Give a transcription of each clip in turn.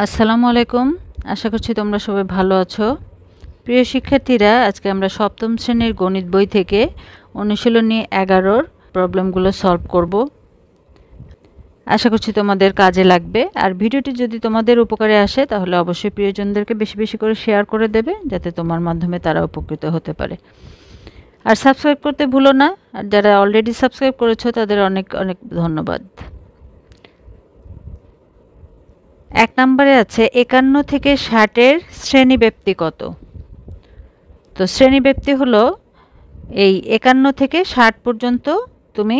আসসালামু আলাইকুম। আশা করছি তোমরা সবাই ভালো আছো। প্রিয় শিক্ষার্থীরা, আজকে আমরা সপ্তম শ্রেণীর গণিত বই থেকে অনুশীলনী 11-র প্রবলেমগুলো সলভ করব। আশা করছি তোমাদের কাজে লাগবে। আর ভিডিওটি যদি তোমাদের উপকারে আসে তাহলে অবশ্যই প্রিয়জনদেরকে বেশি বেশি করে শেয়ার করে দেবে, যাতে তোমার মাধ্যমে তারা উপকৃত হতে পারে। আর সাবস্ক্রাইব করতে ভুলো না। আর যারা অলরেডি সাবস্ক্রাইব করেছো তাদের অনেক অনেক ধন্যবাদ। 1 নম্বরে আছে 51 থেকে 60-এর শ্রেণীব্যাপ্তি কত? তো শ্রেণীব্যাপ্তি হলো এই 51 থেকে 60 পর্যন্ত তুমি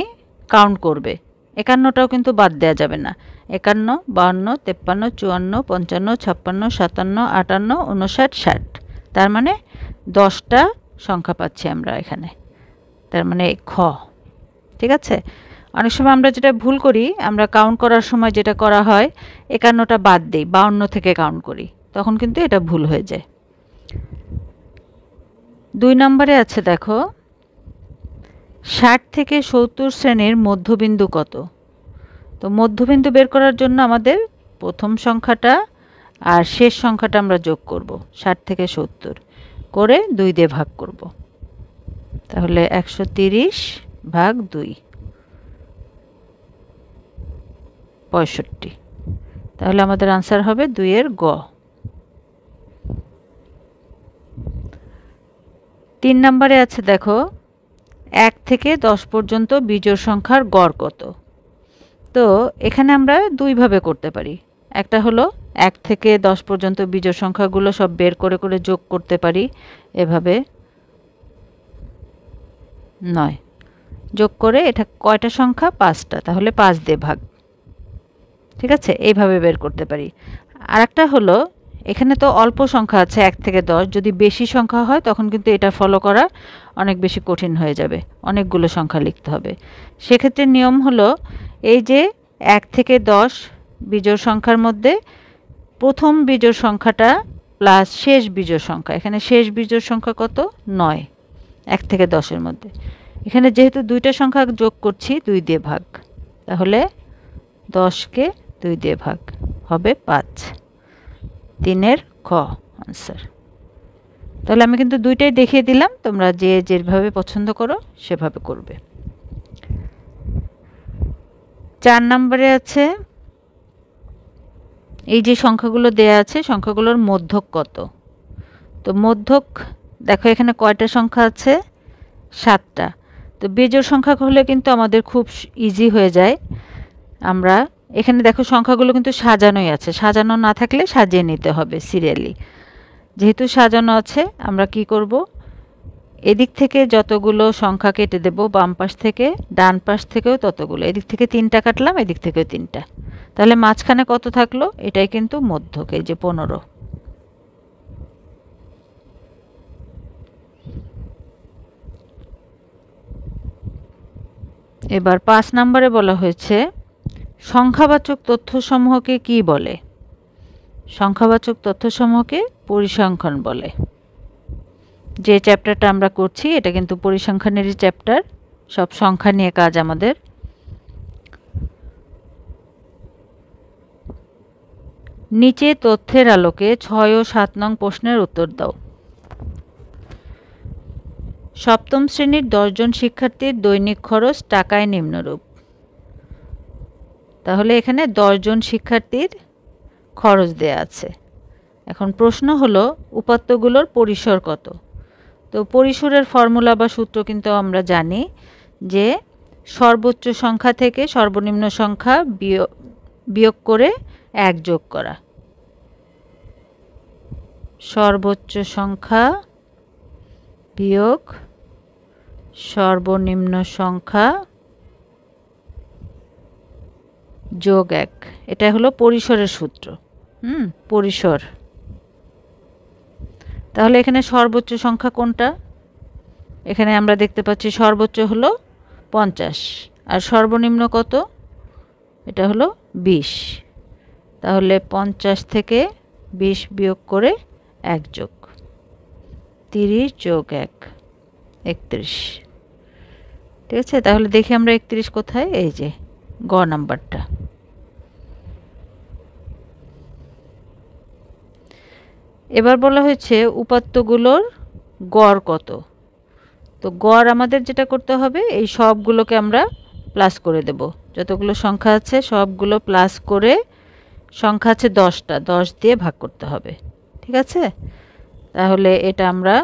কাউন্ট করবে। 51টাও কিন্তু বাদ দেওয়া যাবে না। 51, 52, 53, 54, 55, 56, 57, 58, 59, 60। তার মানে 10টা সংখ্যা পাচ্ছি আমরা এখানে। তার মানে খ। ঠিক আছে? অনেক সময় আমরা যেটা ভুল করি, আমরা কাউন্ট করার সময় যেটা করা হয় 51টা বাদ দেই, 52 থেকে কাউন্ট করি, তখন কিন্তু এটা ভুল হয়ে যায়। 2 নম্বরে আছে দেখো 60 থেকে 70 শ্রেণীর মধ্যবিন্দু কত? তো মধ্যবিন্দু বের করার জন্য আমাদের প্রথম সংখ্যাটা আর শেষ সংখ্যাটা আমরা যোগ করব। 60 থেকে 70 করে 2 দিয়ে ভাগ করব। তাহলে 130 ভাগ 2, 65। তাহলে আমাদের आंसर হবে 2 এর গ। 3 নম্বরে আছে দেখো 1 থেকে 10 পর্যন্ত বিজোড় সংখ্যার গড় কত? তো এখানে আমরা দুই ভাবে করতে পারি। একটা হলো 1 থেকে 10 পর্যন্ত বিজোড় সংখ্যাগুলো সব বের করে করে যোগ করতে পারি, এভাবে 9 যোগ করে এটা কয়টা সংখ্যা? 5টা, তাহলে 5 দিয়ে ভাগ। ঠিক আছে, এইভাবে বের করতে পারি। আরেকটা হলো এখানে তো অল্প সংখ্যা আছে 1 থেকে 10, যদি বেশি সংখ্যা হয় তখন কিন্তু এটা ফলো করা অনেক বেশি কঠিন হয়ে যাবে, অনেকগুলো সংখ্যা লিখতে হবে। সেক্ষেত্রে নিয়ম হলো এই যে 1 থেকে 10 বিজোড় সংখ্যার মধ্যে প্রথম বিজোড় সংখ্যাটা প্লাস শেষ বিজোড় সংখ্যা, এখানে শেষ বিজোড় সংখ্যা কত? 9 1 থেকে 10-এর মধ্যে। এখানে যেহেতু দুইটা সংখ্যা যোগ করছি, 2 দিয়ে ভাগ, তাহলে 10কে 2 দিয়ে ভাগ হবে 5। 3 এর খ आंसर। তাহলে আমি কিন্তু দুইটাই দেখিয়ে দিলাম, তোমরা যে যেভাবে পছন্দ করো সেভাবে করবে। 4 নম্বরে আছে এই যে সংখ্যাগুলো দেয়া আছে, সংখ্যাগুলোর মধ্যক কত? তো মধ্যক দেখো এখানে কয়টা সংখ্যা আছে? 7টা। তো বিজোড় সংখ্যা হলে কিন্তু আমাদের খুব ইজি হয়ে যায়। আমরা এখানে দেখো সংখ্যাগুলো কিন্তু সাজানোই আছে, সাজানো না থাকলে সাজিয়ে নিতে হবে সিরিয়ালি। যেহেতু সাজানো আছে, আমরা কি করব, এদিক থেকে যতগুলো সংখ্যা কেটে দেব, বাম পাশ থেকে, ডান পাশ থেকেও ততগুলো, এদিক থেকে 3টা কাটলাম, এদিক থেকেও 3টা, তাহলে মাঝখানে কত থাকলো? এটাই কিন্তু মধ্যক, এই যে 15। এবার 5 নম্বরে বলা হয়েছে সংখ্যাবাচক তথ্যসমূহকে কি বলে? সংখ্যাবাচক তথ্যসমূহকে পরিসংখ্যান বলে। যে চ্যাপ্টারটা আমরা করছি এটা কিন্তু পরিসংখ্যানেরই চ্যাপ্টার, সব সংখ্যা নিয়ে কাজ আমাদের। নিচে তথ্যের আলোকে 6 ও 7 নং প্রশ্নের উত্তর দাও। সপ্তম শ্রেণীর 10 জন শিক্ষার্থীর দৈনিক খরচ টাকায় নিম্নরূপ। তাহলে এখানে 10 জন শিক্ষার্থীর খরচ দেয়া আছে। এখন প্রশ্ন হলো উপাত্তগুলোর পরিসর কত? তো পরিসরের ফর্মুলা বা সূত্র কিন্তু আমরা জানি যে সর্বোচ্চ সংখ্যা থেকে সর্বনিম্ন সংখ্যা বিয়োগ করে 1 যোগ করা। সর্বোচ্চ সংখ্যা বিয়োগ সর্বনিম্ন সংখ্যা যোগ 1, এটা হলো পরিসরের সূত্র। পরিসর। তাহলে এখানে সর্বোচ্চ সংখ্যা কোনটা? এখানে আমরা দেখতে পাচ্ছি সর্বোচ্চ হলো 50 আর সর্বনিম্ন কত? এটা হলো 20। তাহলে 50 থেকে 20 বিয়োগ করে 1 যোগ 30 যোগ 1 31। ঠিক আছে, তাহলে দেখি আমরা 31 কোথায়? এই যে গ নাম্বারটা। এবার বলা হয়েছে উপাত্তগুলোর গড় কত। তো গড় আমাদের যেটা করতে হবে, এই সবগুলোকে আমরা প্লাস করে দেব। যতগুলো সংখ্যা আছে সবগুলো প্লাস করে, সংখ্যা আছে 10টা, 10 দিয়ে ভাগ করতে হবে। ঠিক আছে, তাহলে এটা আমরা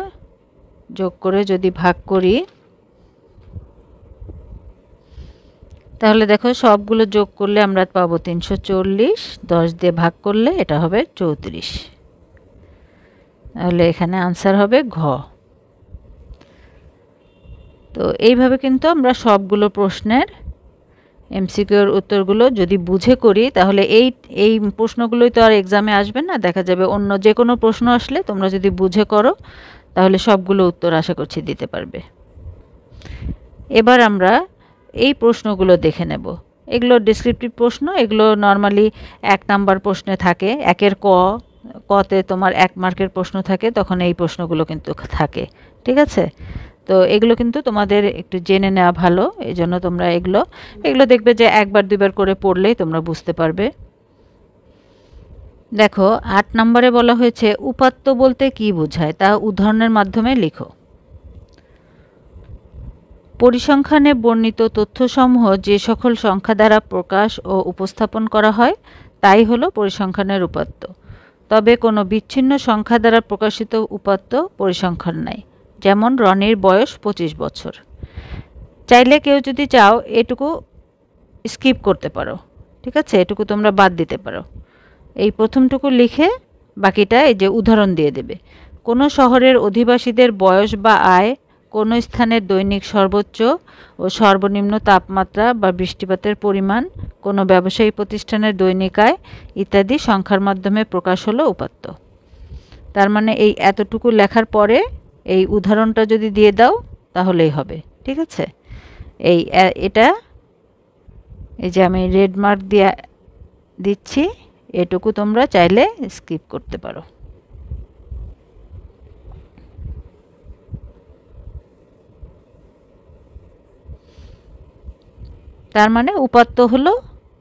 যোগ করে যদি ভাগ করি, তাহলে দেখো সবগুলো যোগ করলে আমরা পাবো 340, 10 দিয়ে ভাগ করলে এটা হবে 34। তাহলে এখানে আনসার হবে ঘ। তো এইভাবে কিন্তু আমরা সবগুলো প্রশ্নের এমসিকিউর উত্তরগুলো যদি বুঝে করি, তাহলে এই প্রশ্নগুলোই তো আর এক্সামে আসবে না, দেখা যাবে অন্য যে কোনো প্রশ্ন আসলে তোমরা যদি বুঝে করো তাহলে সবগুলো উত্তর আশা করছি দিতে পারবে। এবার আমরা এই প্রশ্নগুলো দেখে নেব। এগুলো ডেসক্রিপটিভ প্রশ্ন, এগুলো নর্মালি 1 নাম্বার প্রশ্নে থাকে, একের কতে তোমার 1 মার্কের প্রশ্ন থাকে, তখন এই প্রশ্নগুলো কিন্তু থাকে। ঠিক আছে, তো এগুলো কিন্তু তোমাদের একটু জেনে নেওয়া ভালো, এই জন্য তোমরা এগুলো দেখবে যে 1বার 2বার করে পড়লেই তোমরা বুঝতে পারবে। দেখো 8 নম্বরে বলা হয়েছে উপাত্ত বলতে কি বোঝায় তা উদাহরণের মাধ্যমে লিখো। পরিসংখ্যানে বর্ণিত তথ্যসমূহ যে সকল সংখ্যা দ্বারা প্রকাশ ও উপস্থাপন করা হয় তাই হলো পরিসংখ্যানের উপাত্ত। তবে কোনো বিচ্ছিন্ন সংখ্যা দ্বারা প্রকাশিত উপাত্ত পরিসংখ্যান নাই। যেমন রনির বয়স 25 বছর। চাইলে কেউ যদি চাও এটুকু স্কিপ করতে পারো। ঠিক আছে, এটুকু তোমরা বাদ দিতে পারো। এই প্রথমটুকু লিখে বাকিটা এই যে উদাহরণ দিয়ে দেবে। কোনো শহরের অধিবাসীদের বয়স বা আয়, কোনো স্থানের দৈনিক সর্বোচ্চ ও সর্বনিম্ন তাপমাত্রা বা বৃষ্টিপাতের পরিমাণ, কোনো ব্যবসায়ী প্রতিষ্ঠানের দৈনিক আয় ইত্যাদি সংখ্যার মাধ্যমে প্রকাশ হলো উপাত্ত। তার মানে এই এতটুকু লেখার পরে এই উদাহরণটা যদি দিয়ে দাও তাহলেই হবে। ঠিক আছে, এটা এই যে আমি রেড মার্ক দিয়ে দিচ্ছি, এটুকু তোমরা চাইলে স্কিপ করতে পারো। তার মানে উপাত্ত হলো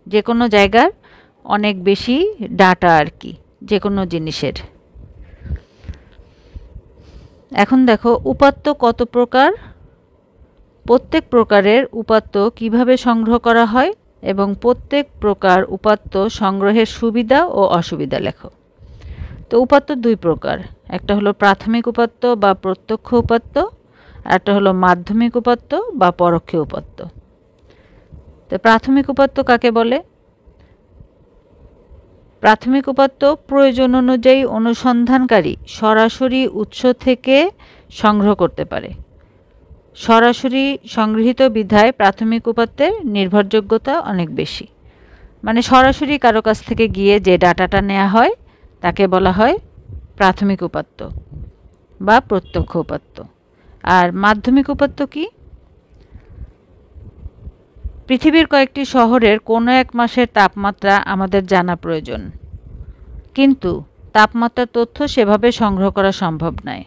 যে কোনো জায়গার অনেক বেশি ডাটা আর কি, যে কোনো জিনিসের। এখন দেখো উপাত্ত কত প্রকার, প্রত্যেক প্রকারের উপাত্ত কিভাবে সংগ্রহ করা হয় এবং প্রত্যেক প্রকার উপাত্ত সংগ্রহের সুবিধা ও অসুবিধা লেখো। তো উপাত্ত 2 প্রকার, একটা হলো প্রাথমিক উপাত্ত বা প্রত্যক্ষ উপাত্ত, আর একটা হলো মাধ্যমিক উপাত্ত বা পরোক্ষ উপাত্ত। তো প্রাথমিক উপাত্ত কাকে বলে? প্রাথমিক উপাত্ত প্রয়োজন অনুযায়ী অনুসন্ধানকারী সরাসরি উৎস থেকে সংগ্রহ করতে পারে। সরাসরি সংগৃহীত বিধায় প্রাথমিক উপাত্তের নির্ভরযোগ্যতা অনেক বেশি। মানে সরাসরি কারো কাছ থেকে গিয়ে যে ডাটাটা নেওয়া হয় তাকে বলা হয় প্রাথমিক উপাত্ত বা প্রত্যক্ষ উপাত্ত। আর মাধ্যমিক উপাত্ত কি? পৃথিবীর কয়েকটি শহরের কোনো এক মাসের তাপমাত্রা আমাদের জানা প্রয়োজন, কিন্তু তাপমাত্রার তথ্য সেভাবে সংগ্রহ করা সম্ভব নয়।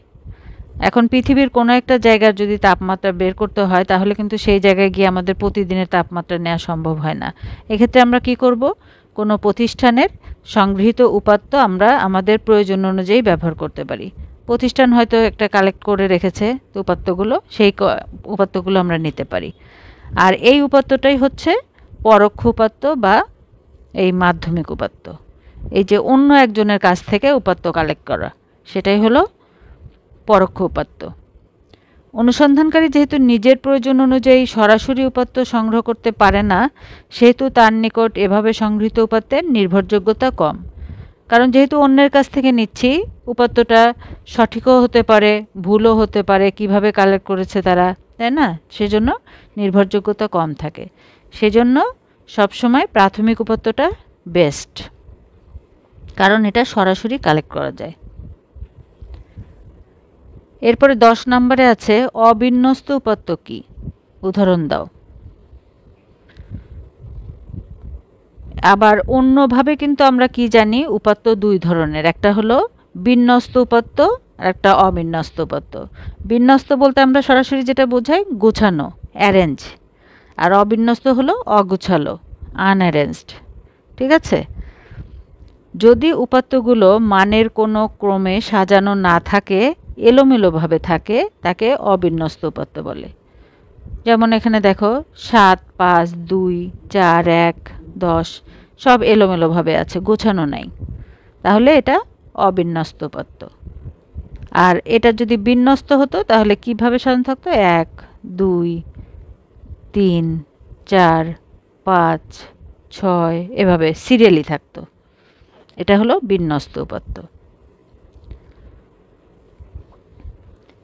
এখন পৃথিবীর কোনো একটা জায়গার যদি তাপমাত্রা বের করতে হয় তাহলে কিন্তু সেই জায়গায় গিয়ে আমাদের প্রতিদিনের তাপমাত্রা নেওয়া সম্ভব হয় না। এক্ষেত্রে আমরা কি করব? কোনো প্রতিষ্ঠানের সংগৃহীত উপাত্ত আমরা আমাদের প্রয়োজন অনুযায়ী ব্যবহার করতে পারি। প্রতিষ্ঠান হয়তো একটা কালেক্ট করে রেখেছে উপাত্তগুলো, সেই উপাত্তগুলো আমরা নিতে পারি। আর এই উপাত্তটাই হচ্ছে পরোক্ষ উপাত্ত বা এই মাধ্যমিক উপাত্ত। এই যে অন্য একজনের কাছ থেকে উপাত্ত কালেক্ট করা, সেটাই হলো পরোক্ষ উপাত্ত। অনুসন্ধানকারী যেহেতু নিজের প্রয়োজন অনুযায়ী সরাসরি উপাত্ত সংগ্রহ করতে পারে না, সেহেতু তার নিকট এভাবে সংগৃহীত উপাত্তের নির্ভরযোগ্যতা কম। কারণ যেহেতু অন্যের কাছ থেকে নিচ্ছি, উপাত্তটা সঠিকও হতে পারে, ভুলও হতে পারে, কিভাবে কালেক্ট করেছে তারা, তাই না? সেজন্য নির্ভরযোগ্যতা কম থাকে। সেজন্য সবসময় প্রাথমিক উপাত্তটা বেস্ট, কারণ এটা সরাসরি কালেক্ট করা যায়। এরপরে 10 নম্বরে আছে অবিন্যস্ত উপাত্ত কি? উদাহরণ দাও। আবার অন্যভাবে কিন্তু আমরা কি জানি, উপাত্ত 2 ধরনের, একটা হলো বিন্যস্ত উপাত্ত আর একটা অবিন্যস্ত উপাত্ত। বিন্যস্ত বলতে আমরা সরাসরি যেটা বোঝাই গোছানো, অ্যারেঞ্জ, আর অবিন্যস্ত হলো অগোছালো, আনঅ্যারেঞ্জড। ঠিক আছে, যদি উপাত্তগুলো মানের কোনো ক্রমে সাজানো না থাকে, এলোমেলোভাবে থাকে, তাকে অবিন্যস্ত উপাত্ত বলে। যেমন এখানে দেখো 7, 5, 2, 4, 1, 10 সব এলোমেলোভাবে আছে, গোছানো নাই, তাহলে এটা অবিন্যস্ত উপাত্ত। আর এটা যদি বিন্যস্ত হতো তাহলে কিভাবে সাজানো থাকতো? 1, 2, 3, 4, 5, 6 এভাবে সিরিয়ালি থাকতো। এটা হলো বিন্যস্ত উপাত্ত।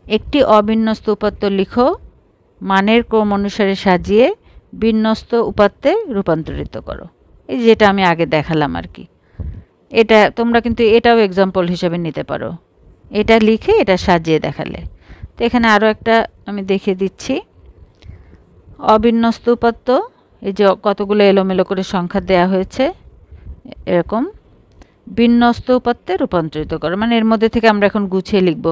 একটি অবিন্যস্ত উপাত্ত লিখো, মানের ক্রম অনুসারে সাজিয়ে বিন্যস্ত উপাত্তে রূপান্তরিত করো। এই যেটা আমি আগে দেখালাম আর কি। এটা তোমরা কিন্তু এটাও এক্সাম্পল হিসেবে নিতে পারো। এটা লিখে এটা সাজিয়ে দেখালে। তো এখানে আরও একটা আমি দেখিয়ে দিচ্ছি। অবিন্যস্ত উপাত্ত, এই যে কতগুলো এলোমেলো করে সংখ্যা দেয়া হয়েছে, এরকম বিন্যস্ত উপাত্তে রূপান্তরিত করো। মানে এর মধ্যে থেকে আমরা এখন গুছিয়ে লিখব।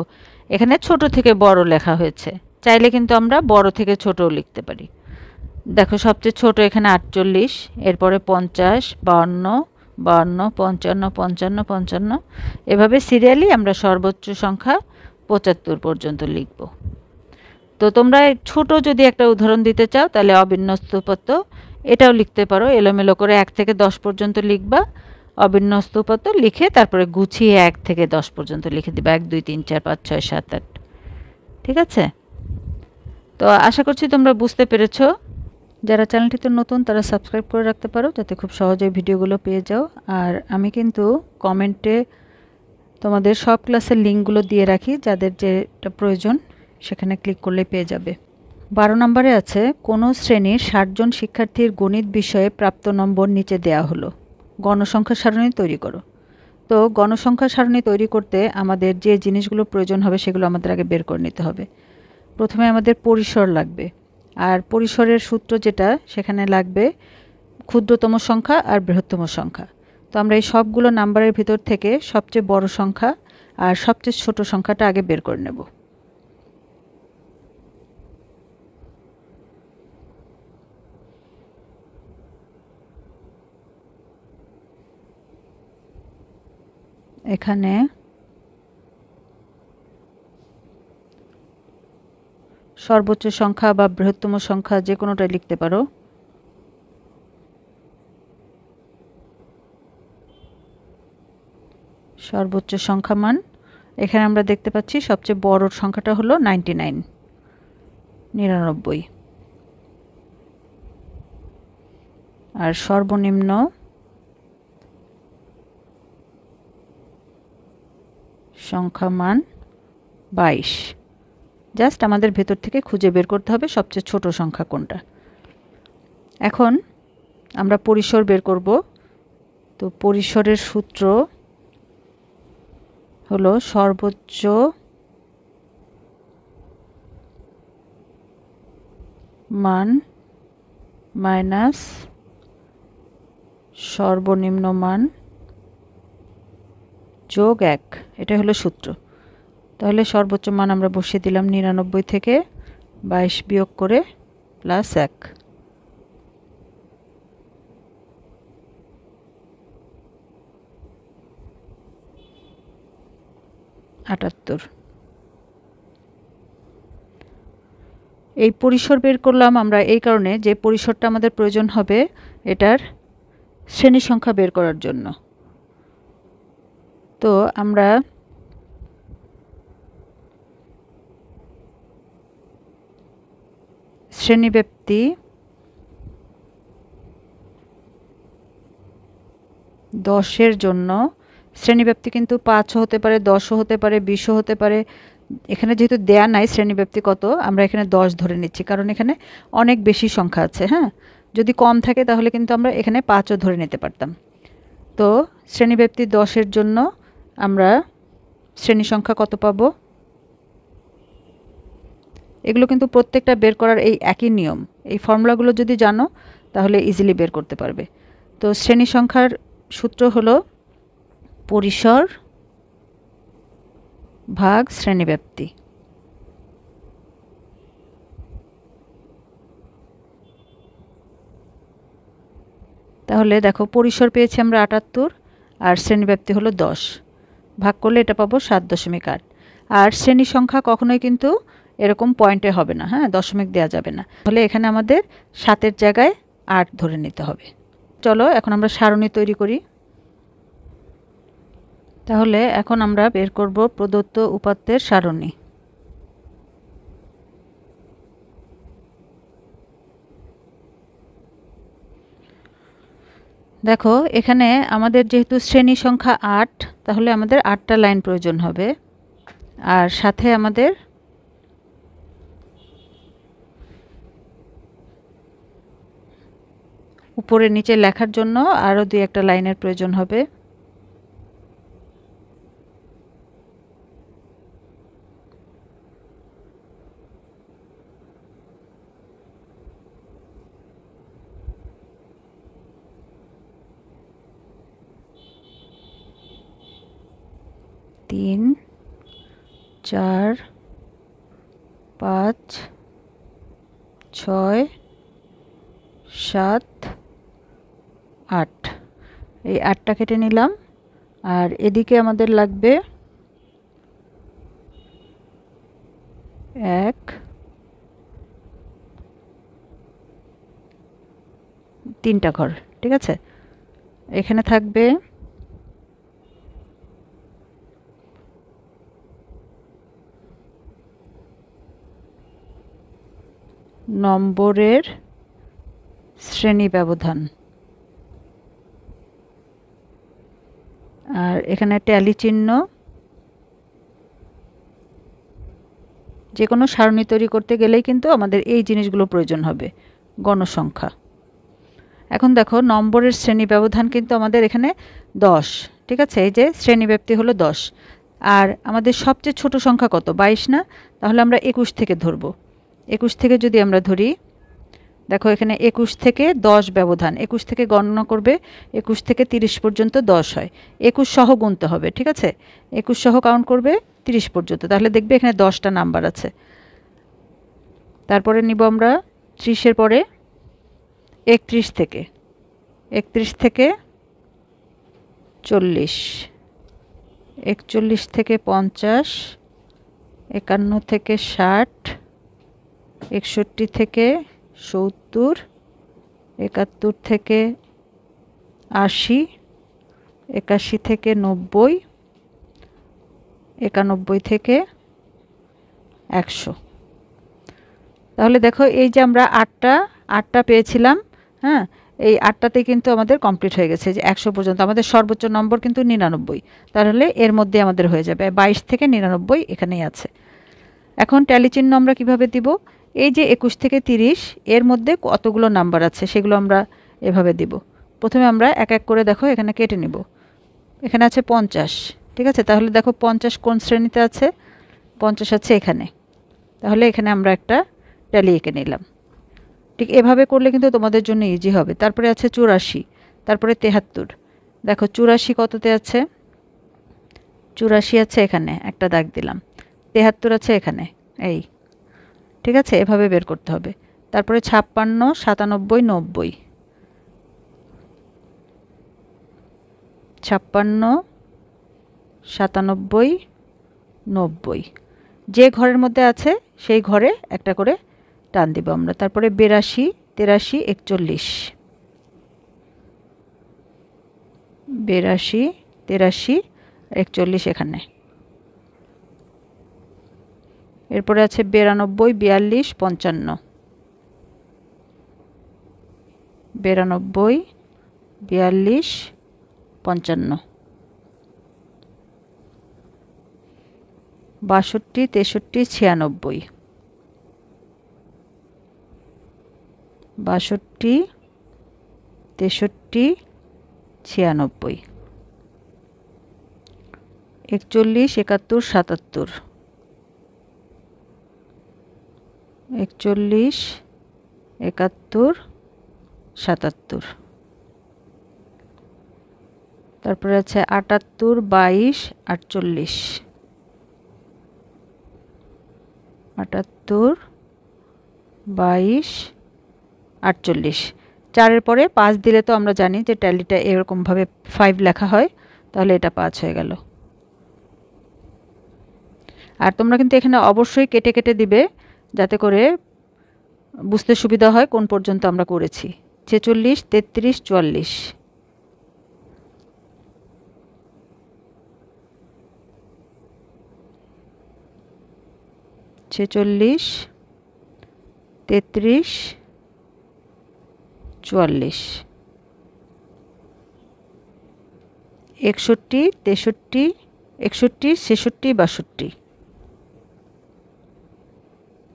এখানে ছোট থেকে বড় লেখা হয়েছে, চাইলে কিন্তু আমরা বড় থেকে ছোটও লিখতে পারি। দেখো সবচেয়ে ছোট এখানে 48, এরপরে 50, 52, 52, 55, 55, 55 এভাবে সিরিয়ালি আমরা সর্বোচ্চ সংখ্যা 75 পর্যন্ত লিখব। তো তোমরা ছোট যদি একটা উদাহরণ দিতে চাও তাহলে অবিন্যস্ত উপাত্ত এটাও লিখতে পারো, এলোমেলো করে 1 থেকে 10 পর্যন্ত লিখবা। অবিন্যস্ত উপাত্ত লিখে তারপরে গুছিয়ে 1 থেকে 10 পর্যন্ত লিখে দিবা, 1, 2, 3, 4, 5, 6, 7, 8। ঠিক আছে? তো আশা করছি তোমরা বুঝতে পেরেছো। যারা চ্যানেলটিতে নতুন তারা সাবস্ক্রাইব করে রাখতে পারো, যাতে খুব সহজেই ভিডিওগুলো পেয়ে যাও। আর আমি কিন্তু কমেন্টে তোমাদের সব ক্লাসের লিঙ্কগুলো দিয়ে রাখি, যাদের যেটা প্রয়োজন সেখানে ক্লিক করলে পেয়ে যাবে। 12 নম্বরে আছে, কোনো শ্রেণীর 60 জন শিক্ষার্থীর গণিত বিষয়ে প্রাপ্ত নম্বর নিচে দেয়া হলো, গণসংখ্যা সারণী তৈরি করো। তো গণসংখ্যা সারণী তৈরি করতে আমাদের যে জিনিসগুলো প্রয়োজন হবে সেগুলো আমাদের আগে বের করে নিতে হবে। প্রথমে আমাদের পরিসর লাগবে, আর পরিসরের সূত্র যেটা সেখানে লাগবে ক্ষুদ্রতম সংখ্যা আর বৃহত্তম সংখ্যা। তো আমরা এই সবগুলো নাম্বারের ভিতর থেকে সবচেয়ে বড় সংখ্যা আর সবচেয়ে ছোট সংখ্যাটা আগে বের করে নেব। এখানে সর্বোচ্চ সংখ্যা বা বৃহত্তম সংখ্যা যে কোনোটাই লিখতে পারো। সর্বোচ্চ সংখ্যা মান এখানে আমরা দেখতে পাচ্ছি সবচেয়ে বড় সংখ্যাটা হলো 99। আর সর্বনিম্ন সংখ্যা মান 22। জাস্ট আমাদের ভেতর থেকে খুঁজে বের করতে হবে সবচেয়ে ছোট সংখ্যা কোনটা। এখন আমরা পরিসর বের করব। তো পরিসরের সূত্র হলো সর্বোচ্চ মান মাইনাস সর্বনিম্ন মান যোগ 1, এটা হলো সূত্র। তাহলে সর্বোচ্চ মান আমরা বসিয়ে দিলাম 99 থেকে 22 বিয়োগ করে প্লাস 1, 78। এই পরিসর বের করলাম আমরা এই কারণে যে পরিসরটা আমাদের প্রয়োজন হবে এটার শ্রেণী সংখ্যা বের করার জন্য। তো আমরা শ্রেণীব্যাপ্তি 10-এর জন্য শ্রেণীব্যাপ্তি কিন্তু 5ও হতে পারে, 10ও হতে পারে, 20ও হতে পারে। এখানে যেহেতু দেয়া নাই শ্রেণীব্যাপ্তি কত, আমরা এখানে 10 ধরে নিচ্ছি, কারণ এখানে অনেক বেশি সংখ্যা আছে। হ্যাঁ, যদি কম থাকে তাহলে কিন্তু আমরা এখানে 5ও ধরে নিতে পারতাম। তো শ্রেণীব্যাপ্তি 10-এর জন্য আমরা শ্রেণী সংখ্যা কত পাবো? এগুলো কিন্তু প্রত্যেকটা বের করার এই একই নিয়ম। এই ফর্মুলাগুলো যদি জানো তাহলে ইজিলি বের করতে পারবে। তো শ্রেণী সংখ্যার সূত্র হলো পরিসর ভাগ শ্রেণীব্যাপ্তি। তাহলে দেখো পরিসর পেয়েছি আমরা 78, আর শ্রেণীব্যাপ্তি হলো 10, ভাগ করলে এটা পাবো 7.8। আর শ্রেণী সংখ্যা কখনোই কিন্তু এরকম পয়েন্টে হবে না, হ্যাঁ, দশমিক দেওয়া যাবে না। তাহলে এখানে আমাদের 7-এর জায়গায় 8 ধরে নিতে হবে। চলো এখন আমরা সারণী তৈরি করি। তাহলে এখন আমরা বের করব প্রদত্ত উপাত্তের সারণী। দেখো এখানে আমাদের যেহেতু শ্রেণী সংখ্যা 8, তাহলে আমাদের 8টা লাইন প্রয়োজন হবে। আর সাথে আমাদের উপরে নিচে লেখার জন্য আরও 2-1টা লাইনের প্রয়োজন হবে। তিন, 4, 5, 6, 7, 8, এই 8টা কেটে নিলাম। আর এদিকে আমাদের লাগবে 1, 3টা ঘর, ঠিক আছে। এখানে থাকবে নম্বরের শ্রেণী ব্যবধান, আর এখানে ট্যালি চিহ্ন। যে কোনো সারণী তৈরি করতে গেলেই কিন্তু আমাদের এই জিনিসগুলো প্রয়োজন হবে, গণসংখ্যা। এখন দেখো নম্বরের শ্রেণী ব্যবধান কিন্তু আমাদের এখানে 10, ঠিক আছে। এই যে শ্রেণীব্যাপ্তি হলো 10, আর আমাদের সবচেয়ে ছোট সংখ্যা কত? 22 না? তাহলে আমরা 21 থেকে ধরব। 21 থেকে যদি আমরা ধরি, দেখো এখানে 21 থেকে 10 ব্যবধান, 21 থেকে গণনা করবে, 21 থেকে 30 পর্যন্ত 10 হয়। 21 সহ গুনতে হবে, ঠিক আছে। 21 সহ কাউন্ট করবে 30 পর্যন্ত, তাহলে দেখবে এখানে 10টা নাম্বার আছে। তারপরে নিব আমরা 30-এর পরে 31 থেকে, 31 থেকে 40, 41 থেকে 50, 51 থেকে 60, 61 থেকে 70, 71 থেকে 80, 81 থেকে 90, 91 থেকে 100। তাহলে দেখো এই যে আমরা 8টা পেয়েছিলাম, হ্যাঁ, এই 8টাতে কিন্তু আমাদের কমপ্লিট হয়ে গেছে। যে 100 পর্যন্ত আমাদের সর্বোচ্চ নম্বর কিন্তু 99, তাহলে এর মধ্যে আমাদের হয়ে যাবে 22 থেকে 99 এখানেই আছে। এখন ট্যালি চিহ্ন আমরা কিভাবে দিব? এই যে 21 থেকে 30 এর মধ্যে কতগুলো নাম্বার আছে সেগুলো আমরা এভাবে দিব। প্রথমে আমরা এক এক করে দেখো এখানে কেটে নিব। এখানে আছে 50, ঠিক আছে। তাহলে দেখো 50 কোন শ্রেণীতে আছে? 50 আছে এখানে। তাহলে এখানে আমরা একটা ট্যালি এঁকে নিলাম। ঠিক এভাবে করলে কিন্তু তোমাদের জন্য ইজি হবে। তারপরে আছে 84, তারপরে 73। দেখো 84 কততে আছে? 84 আছে এখানে, একটা দাগ দিলাম। 73 আছে এখানে, এই, ঠিক আছে। এভাবে বের করতে হবে। তারপরে 56, 97, 90, 56, 97, 90, যে ঘরের মধ্যে আছে সেই ঘরে একটা করে টান দিব আমরা। তারপরে 82, 83, 41, 82, 83, 41 এখানে। এরপরে আছে 92, 42, 55, 92, 42, 55, 62, 63, 96, 62, 63, 96, 41, 71, 77, 41, 71, 77। তারপরে আছে 78, 22, 48, 78, 22, 48। 4-এর পরে 5 দিলে তো আমরা জানি যে ট্যালিটা এরকমভাবে 5 লেখা হয়। তাহলে এটা 5 হয়ে গেল। আর তোমরা কিন্তু এখানে অবশ্যই কেটে কেটে দিবে যাতে করে বুঝতে সুবিধা হয় কোন পর্যন্ত আমরা করেছি। 46, 33, 44, 46, 33, 44, 61, 63, 61, 66, 62,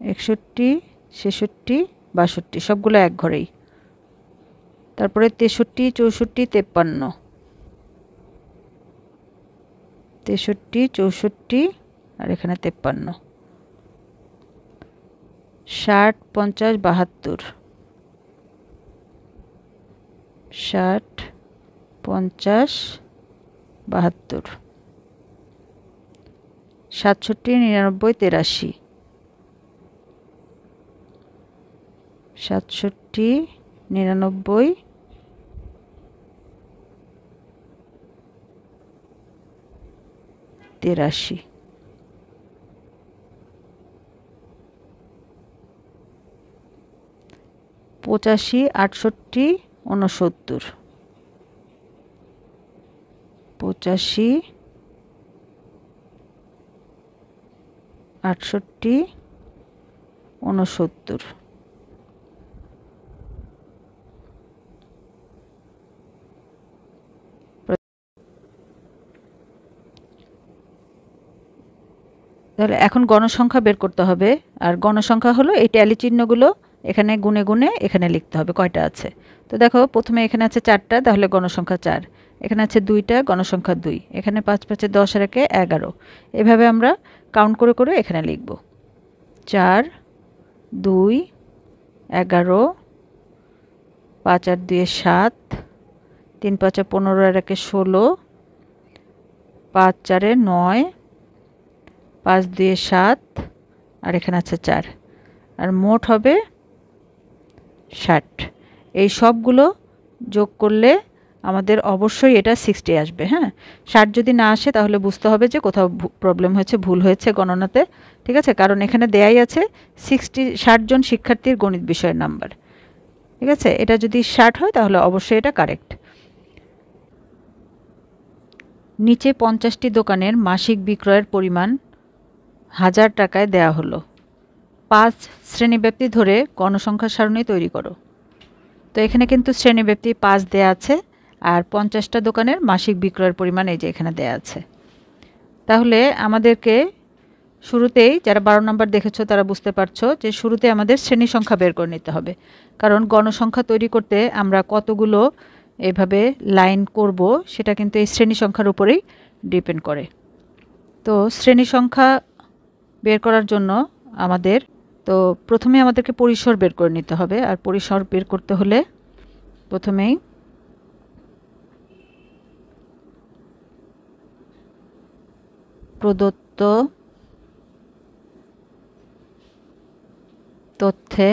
61, 66, 62 সবগুলো এক ঘরেই। তারপরে 63, 64, 53, 63, 64 আর এখানে 53, 60, 50, 72, 60, 50, 72, 67, 99, 83, 67, 99, 83, 85, 68, 69, 85, 68, 69, তাহলে এখন গণসংখ্যা বের করতে হবে। আর গণসংখ্যা হলো এই ট্যালি চিহ্নগুলো এখানে গুনে গুনে এখানে লিখতে হবে কয়টা আছে। তো দেখো প্রথমে এখানে আছে 4টা, তাহলে গণসংখ্যা 4, এখানে আছে 2টা, গণসংখ্যা 2, এখানে 5 5 10 আর 1 11, এভাবে আমরা কাউন্ট করে করে এখানে লিখব। 4, 2, 11, 5 আর 2 7, 3 5 15 আর 1 16, 5 4 9, 5 2 7 আর এখানে আছে 4, আর মোট হবে 60। এই সবগুলো যোগ করলে আমাদের অবশ্যই এটা 60 আসবে। হ্যাঁ, 60 যদি না আসে তাহলে বুঝতে হবে যে কোথাও প্রবলেম হয়েছে, ভুল হয়েছে গণনাতে। ঠিক আছে, কারণ এখানে দেয়াই আছে 60 জন শিক্ষার্থীর গণিত বিষয়ের নাম্বার। ঠিক আছে, এটা যদি 60 হয় তাহলে অবশ্যই এটা কারেক্ট। নিচে 50টি দোকানের মাসিক বিক্রয়ের পরিমাণ 1000 টাকায় দেয়া হলো। 5 শ্রেণীব্যাপ্তি ধরে গণসংখ্যা সারণী তৈরি করো। তো এখানে কিন্তু শ্রেণীব্যাপ্তি 5 দেয়া আছে, আর 50টা দোকানের মাসিক বিক্রয়ের পরিমাণ এই যে এখানে দেয়া আছে। তাহলে আমাদেরকে শুরুতেই, যারা 12 নম্বর দেখেছো তারা বুঝতে পারছো যে শুরুতে আমাদের শ্রেণী সংখ্যা বের করে নিতে হবে, কারণ গণসংখ্যা তৈরি করতে আমরা কতগুলো এভাবে লাইন করব সেটা কিন্তু এই শ্রেণী সংখ্যার উপরেই ডিপেন্ড করে। তো শ্রেণী সংখ্যা বের করার জন্য প্রথমে আমাদেরকে পরিসর বের করে নিতে হবে। আর পরিসর বের করতে হলে প্রথমেই প্রদত্ত তথ্যে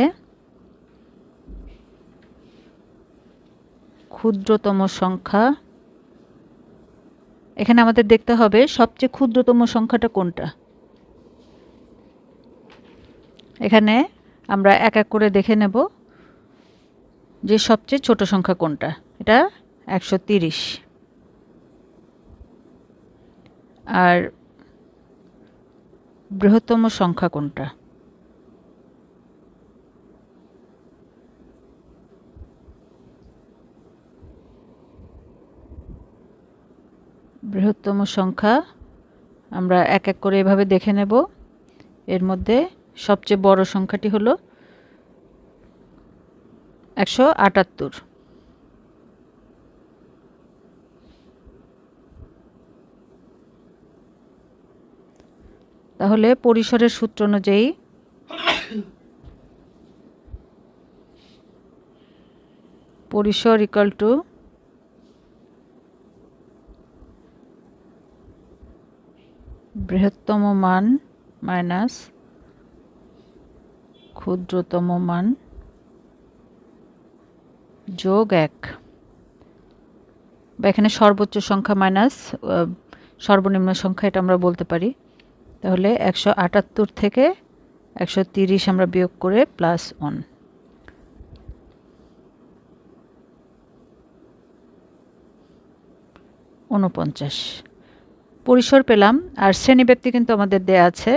ক্ষুদ্রতম সংখ্যা, এখানে আমাদের দেখতে হবে সবচেয়ে ক্ষুদ্রতম সংখ্যাটা কোনটা। এখানে আমরা এক এক করে দেখে নেব যে সবচেয়ে ছোট সংখ্যা কোনটা। এটা 130। আর বৃহত্তম সংখ্যা কোনটা? বৃহত্তম সংখ্যা আমরা এক এক করে এভাবে দেখে নেব। এর মধ্যে সবচেয়ে বড় সংখ্যাটি হলো 178। তাহলে পরিসরের সূত্র অনুযায়ী পরিসর ইকুয়াল টু বৃহত্তম মান মাইনাস ক্ষুদ্রতম মান যোগ 1। বা এখানে সর্বোচ্চ সংখ্যা মাইনাস সর্বনিম্ন সংখ্যা, এটা আমরা বলতে পারি। তাহলে 178 থেকে 130 আমরা বিয়োগ করে +1, +49 পরিসর পেলাম। আর শ্রেণীব্যাপ্তি কিন্তু আমাদের দেয়া আছে,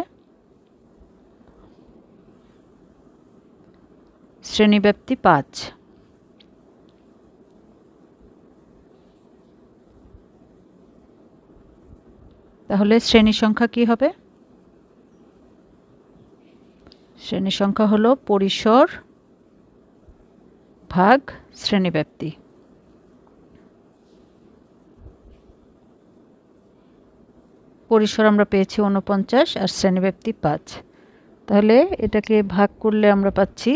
শ্রেণীব্যাপ্তি 5। তাহলে শ্রেণী সংখ্যা কি হবে? শ্রেণী সংখ্যা হলো পরিসর ভাগ শ্রেণীব্যাপ্তি। পরিসর আমরা পেয়েছি 49 আর শ্রেণীব্যাপ্তি 5। তাহলে এটাকে ভাগ করলে আমরা পাচ্ছি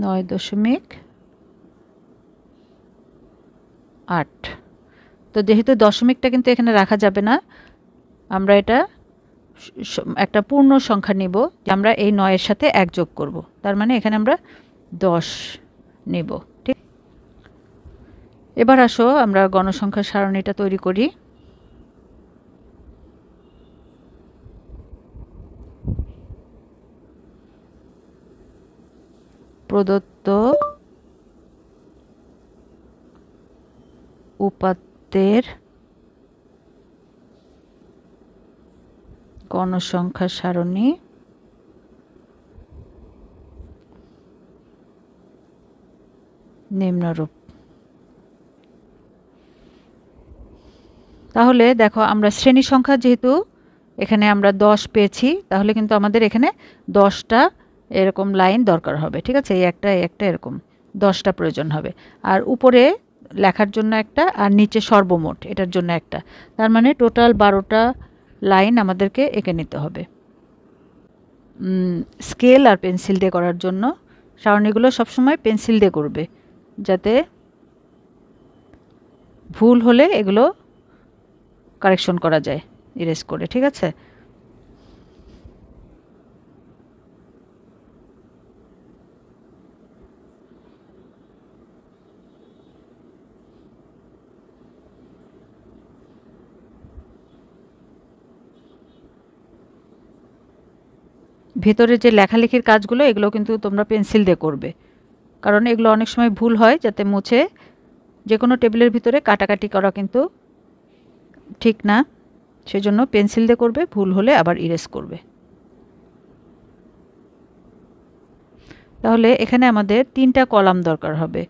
9.8। তো যেহেতু দশমিকটা কিন্তু এখানে রাখা যাবে না, আমরা এটা একটা পূর্ণ সংখ্যা নিব, আমরা এই 9 এর সাথে 1 যোগ করব, তার মানে এখানে আমরা 10 নিব। ঠিক, এবার আসো আমরা গণসংখ্যার সারণীটা তৈরি করি। প্রদত্ত উপাত্তের গণসংখ্যা সারণী নিম্নরূপ। তাহলে দেখো, আমরা শ্রেণী সংখ্যা যেহেতু এখানে আমরা 10 পেয়েছি, তাহলে কিন্তু আমাদের এখানে 10টা এরকম লাইন দরকার হবে। ঠিক আছে, এই একটা এরকম 10টা প্রয়োজন হবে। আর উপরে লেখার জন্য একটা, আর নিচে সর্বমোট এটার জন্য একটা, তার মানে টোটাল 12টা লাইন আমাদেরকে এঁকে নিতে হবে। স্কেল আর পেন্সিল দিয়ে করার জন্য সারণীগুলো সবসময় পেন্সিল দিয়ে করবে, যাতে ভুল হলে এগুলো কারেকশন করা যায় ইরেজ করে। ঠিক আছে, ভেতরে যে লেখালেখির কাজগুলো, এগুলো কিন্তু তোমরা পেন্সিল দিয়ে করবে, কারণ এগুলো অনেক সময় ভুল হয়, যাতে মুছে যে কোনো টেবিলের ভিতরে কাটাকাটি করা কিন্তু ঠিক না, সেজন্য পেন্সিল দিয়ে করবে, ভুল হলে আবার ইরেজ করবে। তাহলে এখানে আমাদের 3টা কলাম দরকার হবে।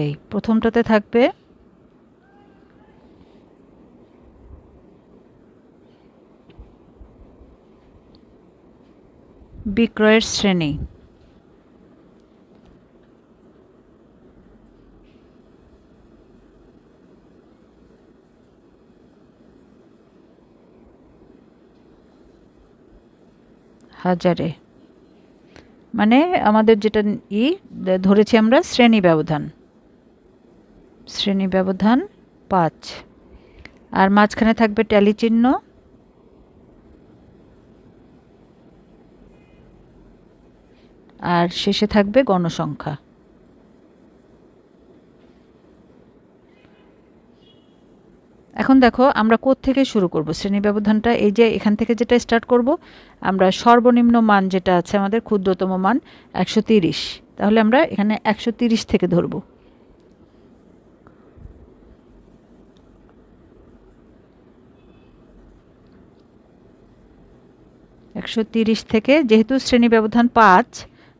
এই প্রথমটাতে থাকবে বিক্রয়ের শ্রেণী, হাজারে, মানে আমাদের যেটা ধরেছি আমরা শ্রেণী ব্যবধান, শ্রেণী ব্যবধান 5। আর মাঝখানে থাকবে ট্যালি চিহ্ন, আর শেষে থাকবে গণসংখ্যা। এখন দেখো, আমরা কোত্থেকে শুরু করব শ্রেণী ব্যবধানটা? এই যে এখান থেকে যেটা স্টার্ট করব, আমরা সর্বনিম্ন মান যেটা আছে আমাদের ক্ষুদ্রতম মান 130, তাহলে আমরা এখানে 130 থেকে ধরব। থেকে, যেহেতু শ্রেণী ব্যবধান 5,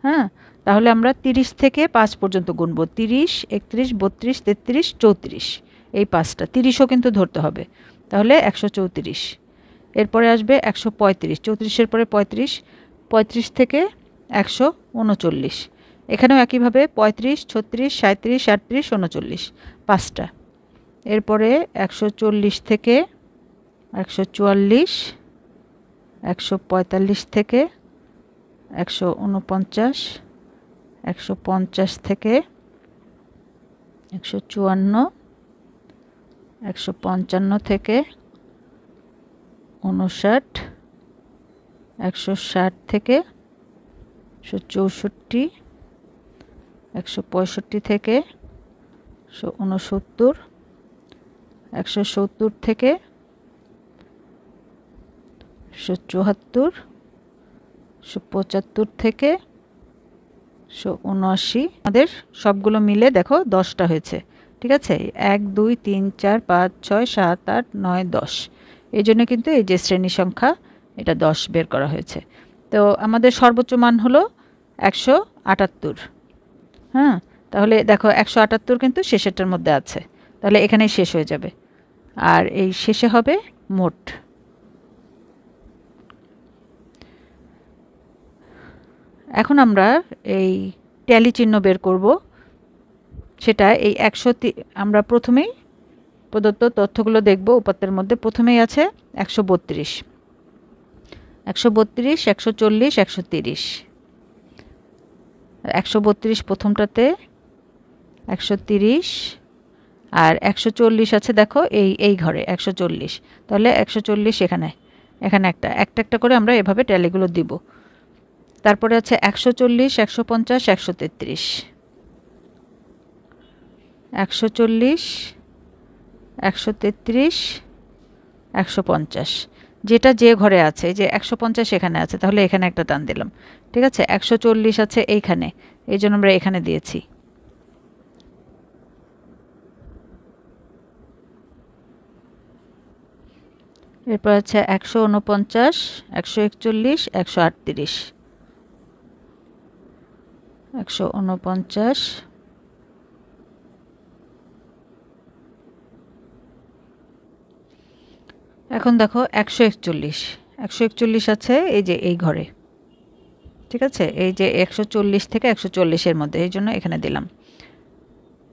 হ্যাঁ, তাহলে আমরা 30 থেকে 5 পর্যন্ত গুনব। 30, 31, 32, 33, 34, এই 5টা। 30ও কিন্তু ধরতে হবে, তাহলে 134। এরপরে আসবে 135, 34-এর পরে 35, 35 থেকে 139, এখানেও একইভাবে 35, 36, 37, 38, 39, 5টা। এরপরে 140 থেকে 144, 145 থেকে 149, 150 থেকে 154, 155 থেকে 159, 160 থেকে 164, 165 থেকে 169, 170 থেকে 174, 175 থেকে 179। আমাদের সবগুলো মিলে দেখো 10টা হয়েছে। ঠিক আছে, 1 2 3 4 5 6 7 8 9 10। এই জন্য কিন্তু এই যে শ্রেণী সংখ্যা এটা 10 বের করা হয়েছে। তো আমাদের সর্বোচ্চ মান হলো 178। হ্যাঁ, তাহলে দেখো 178 কিন্তু শেষেরটার মধ্যে আছে, তাহলে এখানেই শেষ হয়ে যাবে। আর এই শেষে হবে মোট। এখন আমরা এই ট্যালি চিহ্ন বের করব। সেটা এই 100 আমরা প্রথমেই প্রদত্ত তথ্যগুলো দেখব। উপাত্তের মধ্যে প্রথমেই আছে 132, 132, 140, 130। 132 প্রথমটাতে, 130 আর 140 আছে দেখো এই ঘরে 140। তাহলে 140 এখানে একটা একটা করে আমরা এভাবে ট্যালিগুলো দিব। তারপরে আছে 140, 150, 133, 140, 133, 150। যেটা যে ঘরে আছে, যে 150 এখানে আছে, তাহলে এখানে একটা টান দিলাম। ঠিক আছে, 140 আছে এইখানে, এই জন্য আমরা এখানে দিয়েছি। এরপর আছে 149, 141, 138, 149, এখন দেখো 141, 141 আছে এই যে এই ঘরে। ঠিক আছে, এই যে 140 থেকে 140-এর মধ্যে, এই জন্য এখানে দিলাম।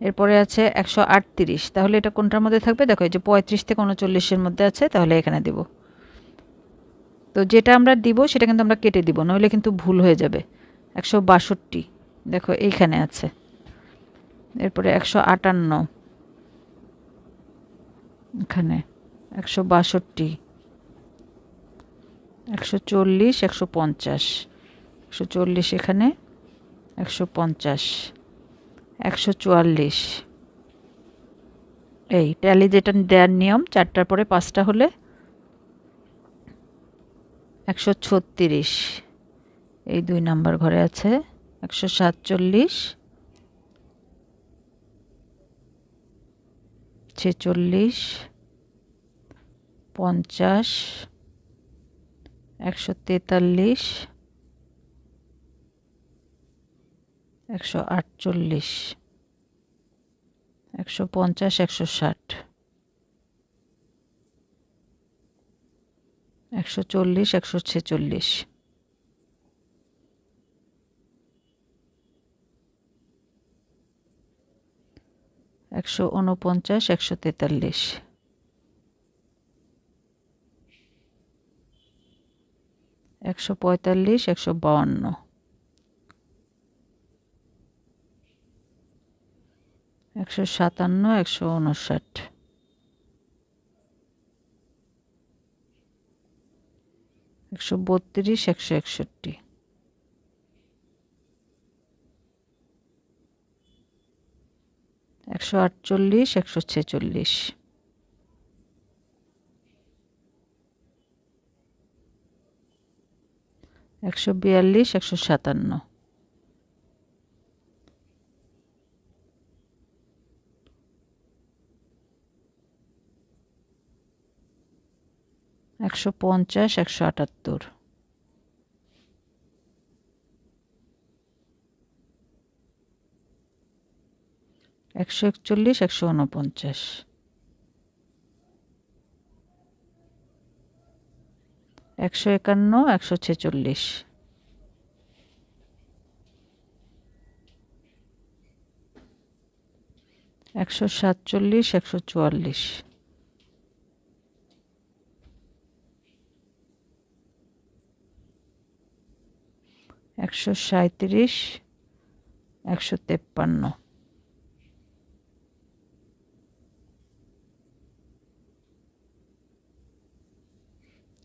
এরপরে আছে 138, তাহলে এটা কোনটার মধ্যে থাকবে? দেখো এই যে 35 থেকে 39-এর মধ্যে আছে, তাহলে এখানে দেব। তো যেটা আমরা দিব সেটা কিন্তু আমরা কেটে দিব, নইলে কিন্তু ভুল হয়ে যাবে। 162 দেখো এইখানে আছে। এরপরে 158 এখানে, 162, 140, 150, 140 এখানে, 150, 144। এই ট্যালি যেটা দেওয়ার নিয়ম, 4টার পরে 5টা হলে 136, এই 2 নাম্বার ঘরে আছে। 147, 46, 50, 143, 148, 150, 160, 140, 146, 149, 143, 145, 152, 157, 159, 132, 161, 148, 146, 142, 157, 150, 178, 141, 149, 151, 146, 147, 144, 137, 153, 154,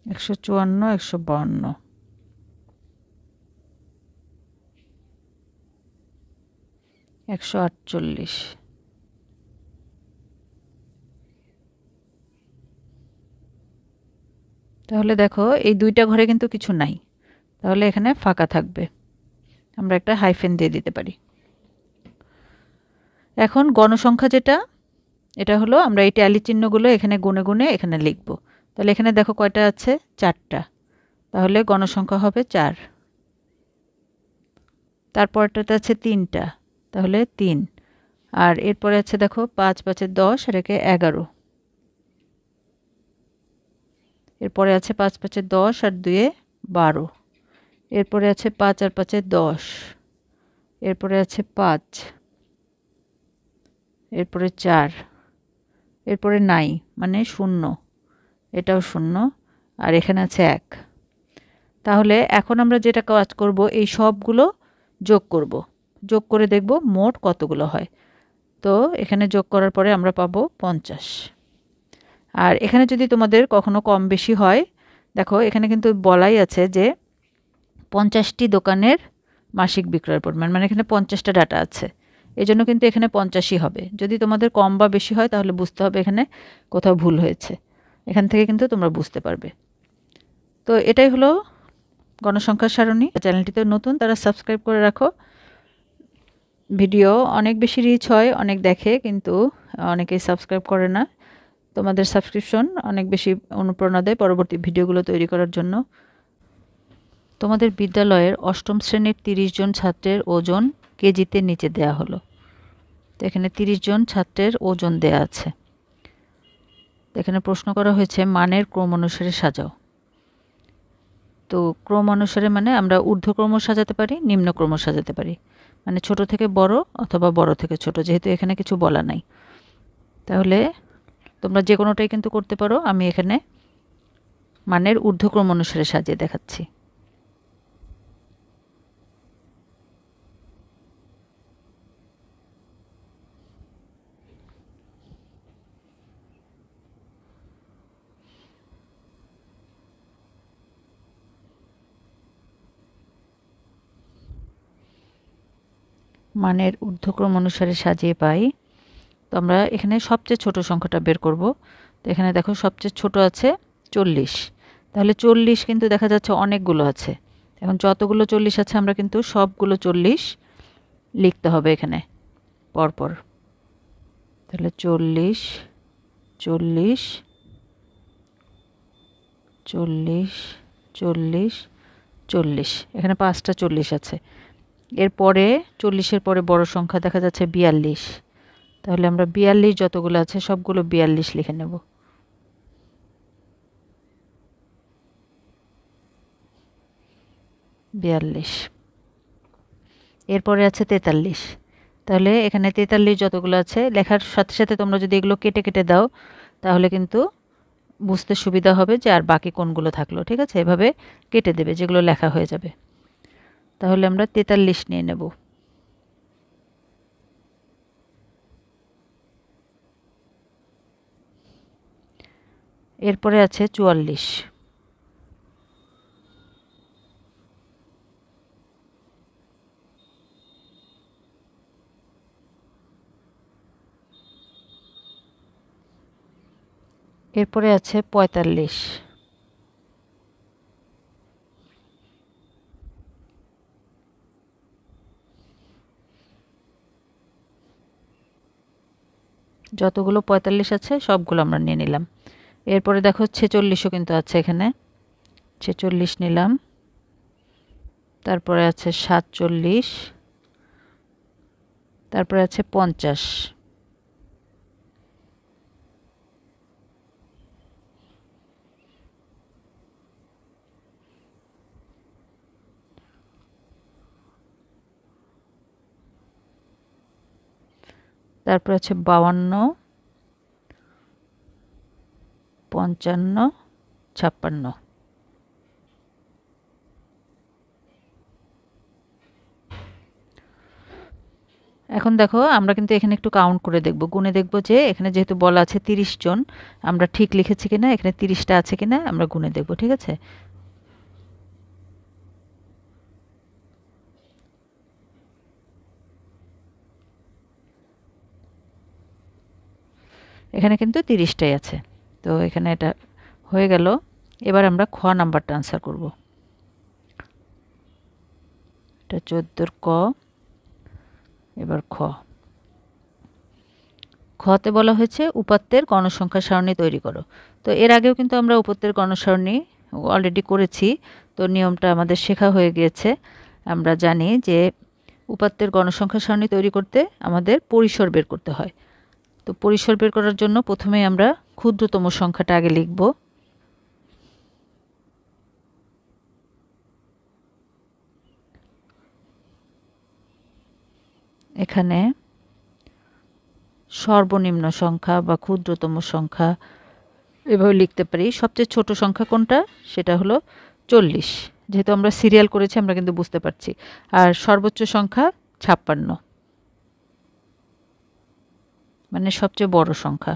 154, 152, 148। তাহলে দেখো এই দুইটা ঘরে কিন্তু কিছু নাই, তাহলে এখানে ফাঁকা থাকবে, আমরা একটা হাইফেন দিয়ে দিতে পারি। এখন গণসংখ্যা যেটা, এটা হলো আমরা এই ট্যালি চিহ্নগুলো এখানে গুনে গুনে এখানে লিখব। তাহলে এখানে দেখো কয়টা আছে, 4টা, তাহলে গণসংখ্যা হবে 4। তারপরটাতে আছে 3টা, তাহলে 3। আর এরপরে আছে দেখো 5 5 10 আর একে 11। এরপরে আছে 5 5 10 আর 2 12। এরপরে আছে 5 আর 5 10। এরপরে আছে 5। এরপরে 4। এরপরে নাই মানে 0, এটাও 0, আর এখানে আছে 1। তাহলে এখন আমরা যেটা কাজ করব, এই সবগুলো যোগ করব, যোগ করে দেখব মোট কতগুলো হয়। তো এখানে যোগ করার পরে আমরা পাবো 50। আর এখানে যদি তোমাদের কখনো কম বেশি হয়, দেখো এখানে কিন্তু বলাই আছে যে 50টি দোকানের মাসিক বিক্রয়ের পরিমাণ, মানে এখানে 50টা ডাটা আছে, এজন্য কিন্তু এখানে 50ই হবে। যদি তোমাদের কম বা বেশি হয় তাহলে বুঝতে হবে এখানে কোথাও ভুল হয়েছে, এখান থেকে কিন্তু তোমরা বুঝতে পারবে। তো এটাই হলো গণসংখ্যার সারণী। চ্যানেলটিতে নতুন তারা সাবস্ক্রাইব করে রাখো। ভিডিও অনেক বেশি রিচ হয়, অনেক দেখে, কিন্তু অনেকেই সাবস্ক্রাইব করে না। তোমাদের সাবস্ক্রিপশন অনেক বেশি অনুপ্রেরণা দেয় পরবর্তী ভিডিওগুলো তৈরি করার জন্য। তোমাদের বিদ্যালয়ের 8ম শ্রেণীর 30 জন ছাত্রের ওজন কেজিতে নিচে দেয়া হলো। তো এখানে 30 জন ছাত্রের ওজন দেয়া আছে। এখানে প্রশ্ন করা হয়েছে মানের ক্রম অনুসারে সাজাও। তো ক্রম অনুসারে মানে আমরা ঊর্ধ্বক্রম সাজাতে পারি, নিম্নক্রম সাজাতে পারি, মানে ছোট থেকে বড় অথবা বড় থেকে ছোট, যেহেতু এখানে কিছু বলা নাই। তাহলে তোমরা যে কোনোটাই কিন্তু করতে পারো। আমি এখানে মানের ঊর্ধ্বক্রম অনুসারে সাজিয়ে দেখাচ্ছি। মানের ঊর্ধ্বক্রম অনুসারে সাজিয়ে পাই। তো আমরা এখানে সবচেয়ে ছোট সংখ্যাটা বের করব। তো এখানে দেখো সবচেয়ে ছোট আছে 40। তাহলে 40 কিন্তু দেখা যাচ্ছে অনেকগুলো আছে। এখন যতগুলো 40 আছে আমরা কিন্তু সবগুলো 40 লিখতে হবে এখানে পরপর। তাহলে 40 40 40 40 40, এখানে 5টা 40 আছে। এরপরে 40-এর পরে বড় সংখ্যা দেখা যাচ্ছে 42। তাহলে আমরা 42 যতগুলো আছে সবগুলো 42 লিখে নেব। এরপরে আছে 43। তাহলে এখানে 43 যতগুলো আছে লেখার সাথে সাথে তোমরা যদি এগুলো কেটে কেটে দাও তাহলে কিন্তু বুঝতে সুবিধা হবে যে আর বাকি কোনগুলো থাকলো। ঠিক আছে, এভাবে কেটে দেবে যেগুলো লেখা হয়ে যাবে। তাহলে আমরা 43 নিয়ে নেব। এরপরে আছে 44। এরপরে আছে 45। যতগুলো 45 আছে সবগুলো আমরা নিয়ে নিলাম। এরপরে দেখো 46ও কিন্তু আছে এখানে, 46 নিলাম। তারপরে আছে 47। তারপরে আছে 50। তারপর আছে 52, 55, 56। এখন দেখো আমরা কিন্তু এখানে একটু কাউন্ট করে দেখব, গুনে দেখব যে এখানে যেহেতু বলা আছে 30 জন, আমরা ঠিক লিখেছি কিনা, এখানে 30টা আছে কিনা আমরা গুনে দেখব। ঠিক আছে, এখানে কিন্তু 30টাই আছে। তো এখানে এটা হয়ে গেল। এবার আমরা খ নাম্বারটা আনসার করব। এটা 14 ক। এবার খ। খতে বলা হয়েছে উপাত্তের গণসংখ্যা সারণী তৈরি করো। তো এর আগেও কিন্তু আমরা উপাত্তের গণসারণী অলরেডি করেছি, তো নিয়মটা আমাদের শেখা হয়ে গিয়েছে। আমরা জানি যে উপাত্তের গণসংখ্যা সারণী তৈরি করতে আমাদের পরিসর বের করতে হয়। তো পরিসর বের করার জন্য প্রথমে আমরা ক্ষুদ্রতম সংখ্যাটা আগে লিখব। এখানে সর্বনিম্ন সংখ্যা বা ক্ষুদ্রতম সংখ্যা এভাবে লিখতে পারি। সবচেয়ে ছোট সংখ্যা কোনটা, সেটা হলো 40। যেহেতু আমরা সিরিয়াল করেছি আমরা কিন্তু বুঝতে পারছি। আর সর্বোচ্চ সংখ্যা 56, মানে সবচেয়ে বড় সংখ্যা।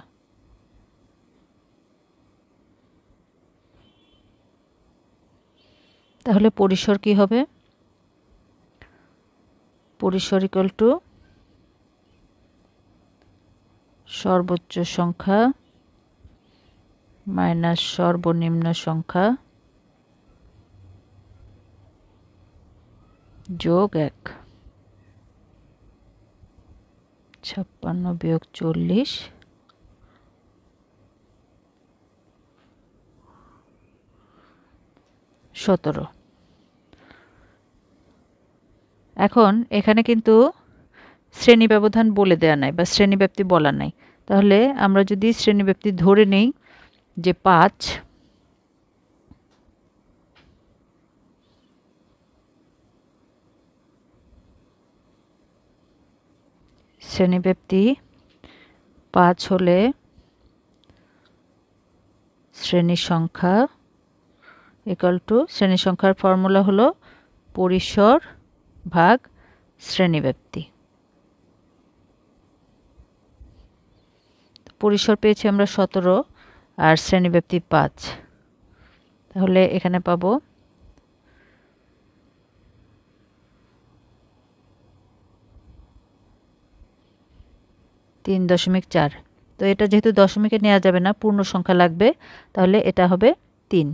তাহলে পরিসর কি হবে? পরিসর ইকুয়াল টু সর্বোচ্চ সংখ্যা মাইনাস সর্বনিম্ন সংখ্যা যোগ 1। 56 বিয়োগ 40 17। এখন এখানে কিন্তু শ্রেণী ব্যবধান বলে দেয়া নাই বা শ্রেণীব্যাপ্তি বলা নাই। তাহলে আমরা যদি শ্রেণীব্যাপ্তি ধরে নেই যে 5, শ্রেণীব্যাপ্তি 5 হলে শ্রেণী সংখ্যা ইকুয়াল টু, শ্রেণী সংখ্যার ফর্মুলা হলো পরিসর ভাগ শ্রেণীব্যাপ্তি। পরিসর পেয়েছি আমরা 17 আর শ্রেণীব্যাপ্তি 5। তাহলে এখানে পাবো 3.4। তো এটা যেহেতু দশমিকে নেওয়া যাবে না, পূর্ণ সংখ্যা লাগবে, তাহলে এটা হবে 3।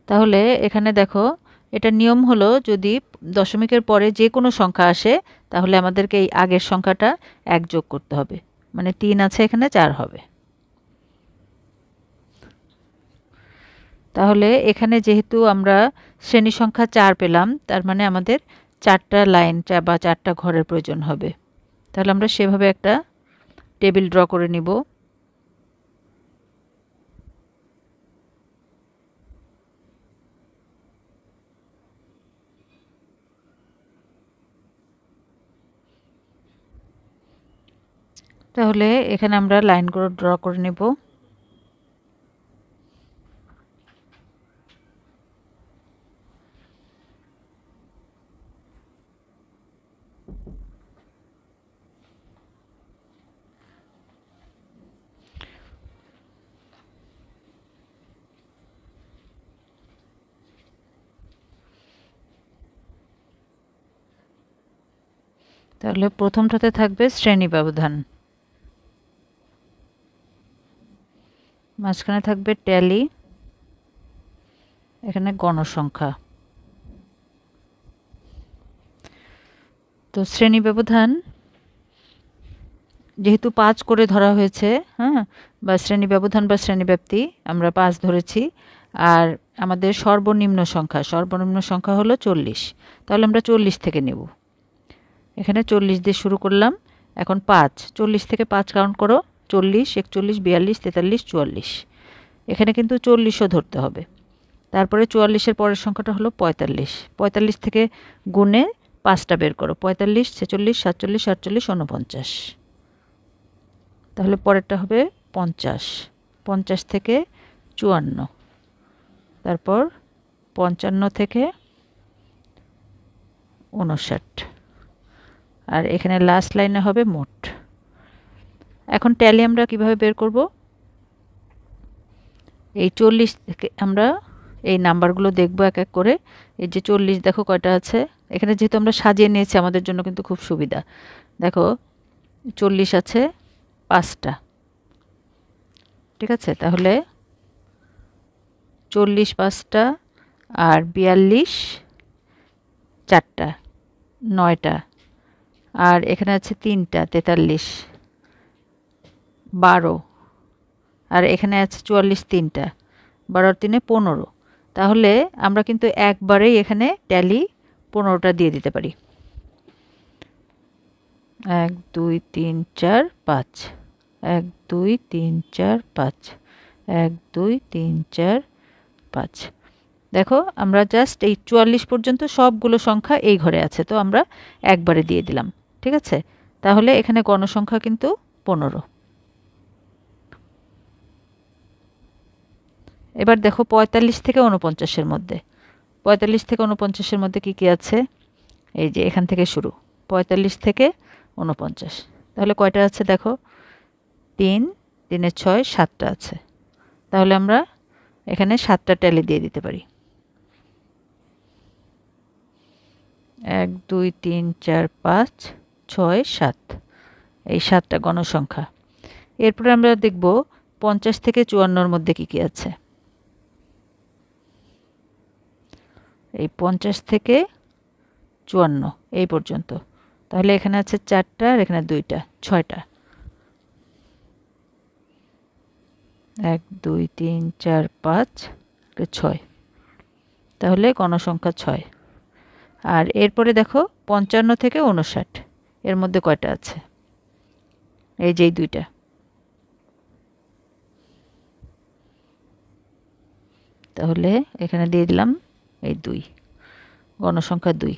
তাহলে এখানে দেখো, এটা নিয়ম হলো যদি দশমিকের পরে যে কোনো সংখ্যা আসে তাহলে আমাদেরকে এই আগের সংখ্যাটা 1 যোগ করতে হবে, মানে 3 আছে এখানে 4 হবে। তাহলে এখানে যেহেতু আমরা শ্রেণী সংখ্যা 4 পেলাম, তার মানে আমাদের 4টা লাইন বা 4টা ঘরের প্রয়োজন হবে। তাহলে আমরা সেভাবে একটা টেবিল ড্র করে নিব। তাহলে এখানে আমরা লাইনগুলো ড্র করে নেব। তাহলে প্রথমটাতে থাকবে শ্রেণী ব্যবধান, মাঝখানে থাকবে ট্যালি, এখানে গণসংখ্যা। তো শ্রেণী ব্যবধান যেহেতু 5 করে ধরা হয়েছে, হ্যাঁ, বা শ্রেণী ব্যবধান বা শ্রেণীব্যাপ্তি আমরা 5 ধরেছি। আর আমাদের সর্বনিম্ন সংখ্যা হলো 40। তাহলে আমরা 40 থেকে নেব। এখানে 40 দিয়ে শুরু করলাম, এখন 5, 40 থেকে 5 কাউন্ট করো, 40, 41, 42, 43, 44। এখানে কিন্তু 40ও ধরতে হবে। তারপরে 44-এর পরের সংখ্যাটা হলো 45। 45 থেকে গুণে 5টা বের করো, 45, 46, 47, 48, 49। তাহলে পরেরটা হবে 50। 50 থেকে 54। তারপর 55 থেকে 59, আর এখানে লাস্ট লাইনে হবে মোট। এখন ট্যালি আমরা কিভাবে বের করব? এই 40 থেকে আমরা এই নাম্বারগুলো দেখব এক এক করে। এই যে 40 দেখো কয়টা আছে, এখানে যেহেতু আমরা সাজিয়ে নিয়েছি আমাদের জন্য কিন্তু খুব সুবিধা। দেখো 40 আছে 5টা, ঠিক আছে? তাহলে 40 5টা আর 42 4টা 9টা, আর এখানে আছে 3টা 43 12, আর এখানে আছে 44 3টা 12 আর 3 15। তাহলে আমরা কিন্তু একবারেই এখানে ট্যালি 15টা দিয়ে দিতে পারি। 1 2 3 4 5, 1 2 3 4 5, 1 2 3 4 5। দেখো আমরা জাস্ট এই 44 পর্যন্ত সবগুলো সংখ্যা এই ঘরে আছে, তো আমরা একবারে দিয়ে দিলাম, ঠিক আছে? তাহলে এখানে গণসংখ্যা কিন্তু 15। এবার দেখো 45 থেকে 49-এর মধ্যে, 45 থেকে 49-এর মধ্যে কি কি আছে? এই যে এখান থেকে শুরু, 45 থেকে 49। তাহলে কয়টা আছে দেখো? 3 3 6 7টা আছে। তাহলে আমরা এখানে 7টা ট্যালি দিয়ে দিতে পারি। 1 2 3 4 5 6 7, এই 7টা গণসংখ্যা। এরপরে আমরা দেখব 50 থেকে 54-এর মধ্যে কি কি আছে। এই 50 থেকে 54 এই পর্যন্ত। তাহলে এখানে আছে 4টা আর এখানে 2টা, 6টা। 1 2 3 4 5 6, তাহলে গণসংখ্যা 6। আর এরপরে দেখো 55 থেকে 59, এর মধ্যে কয়টা আছে? এই যে 2টা। তাহলে এখানে দিয়ে দিলাম এই 2, গণসংখ্যা 2।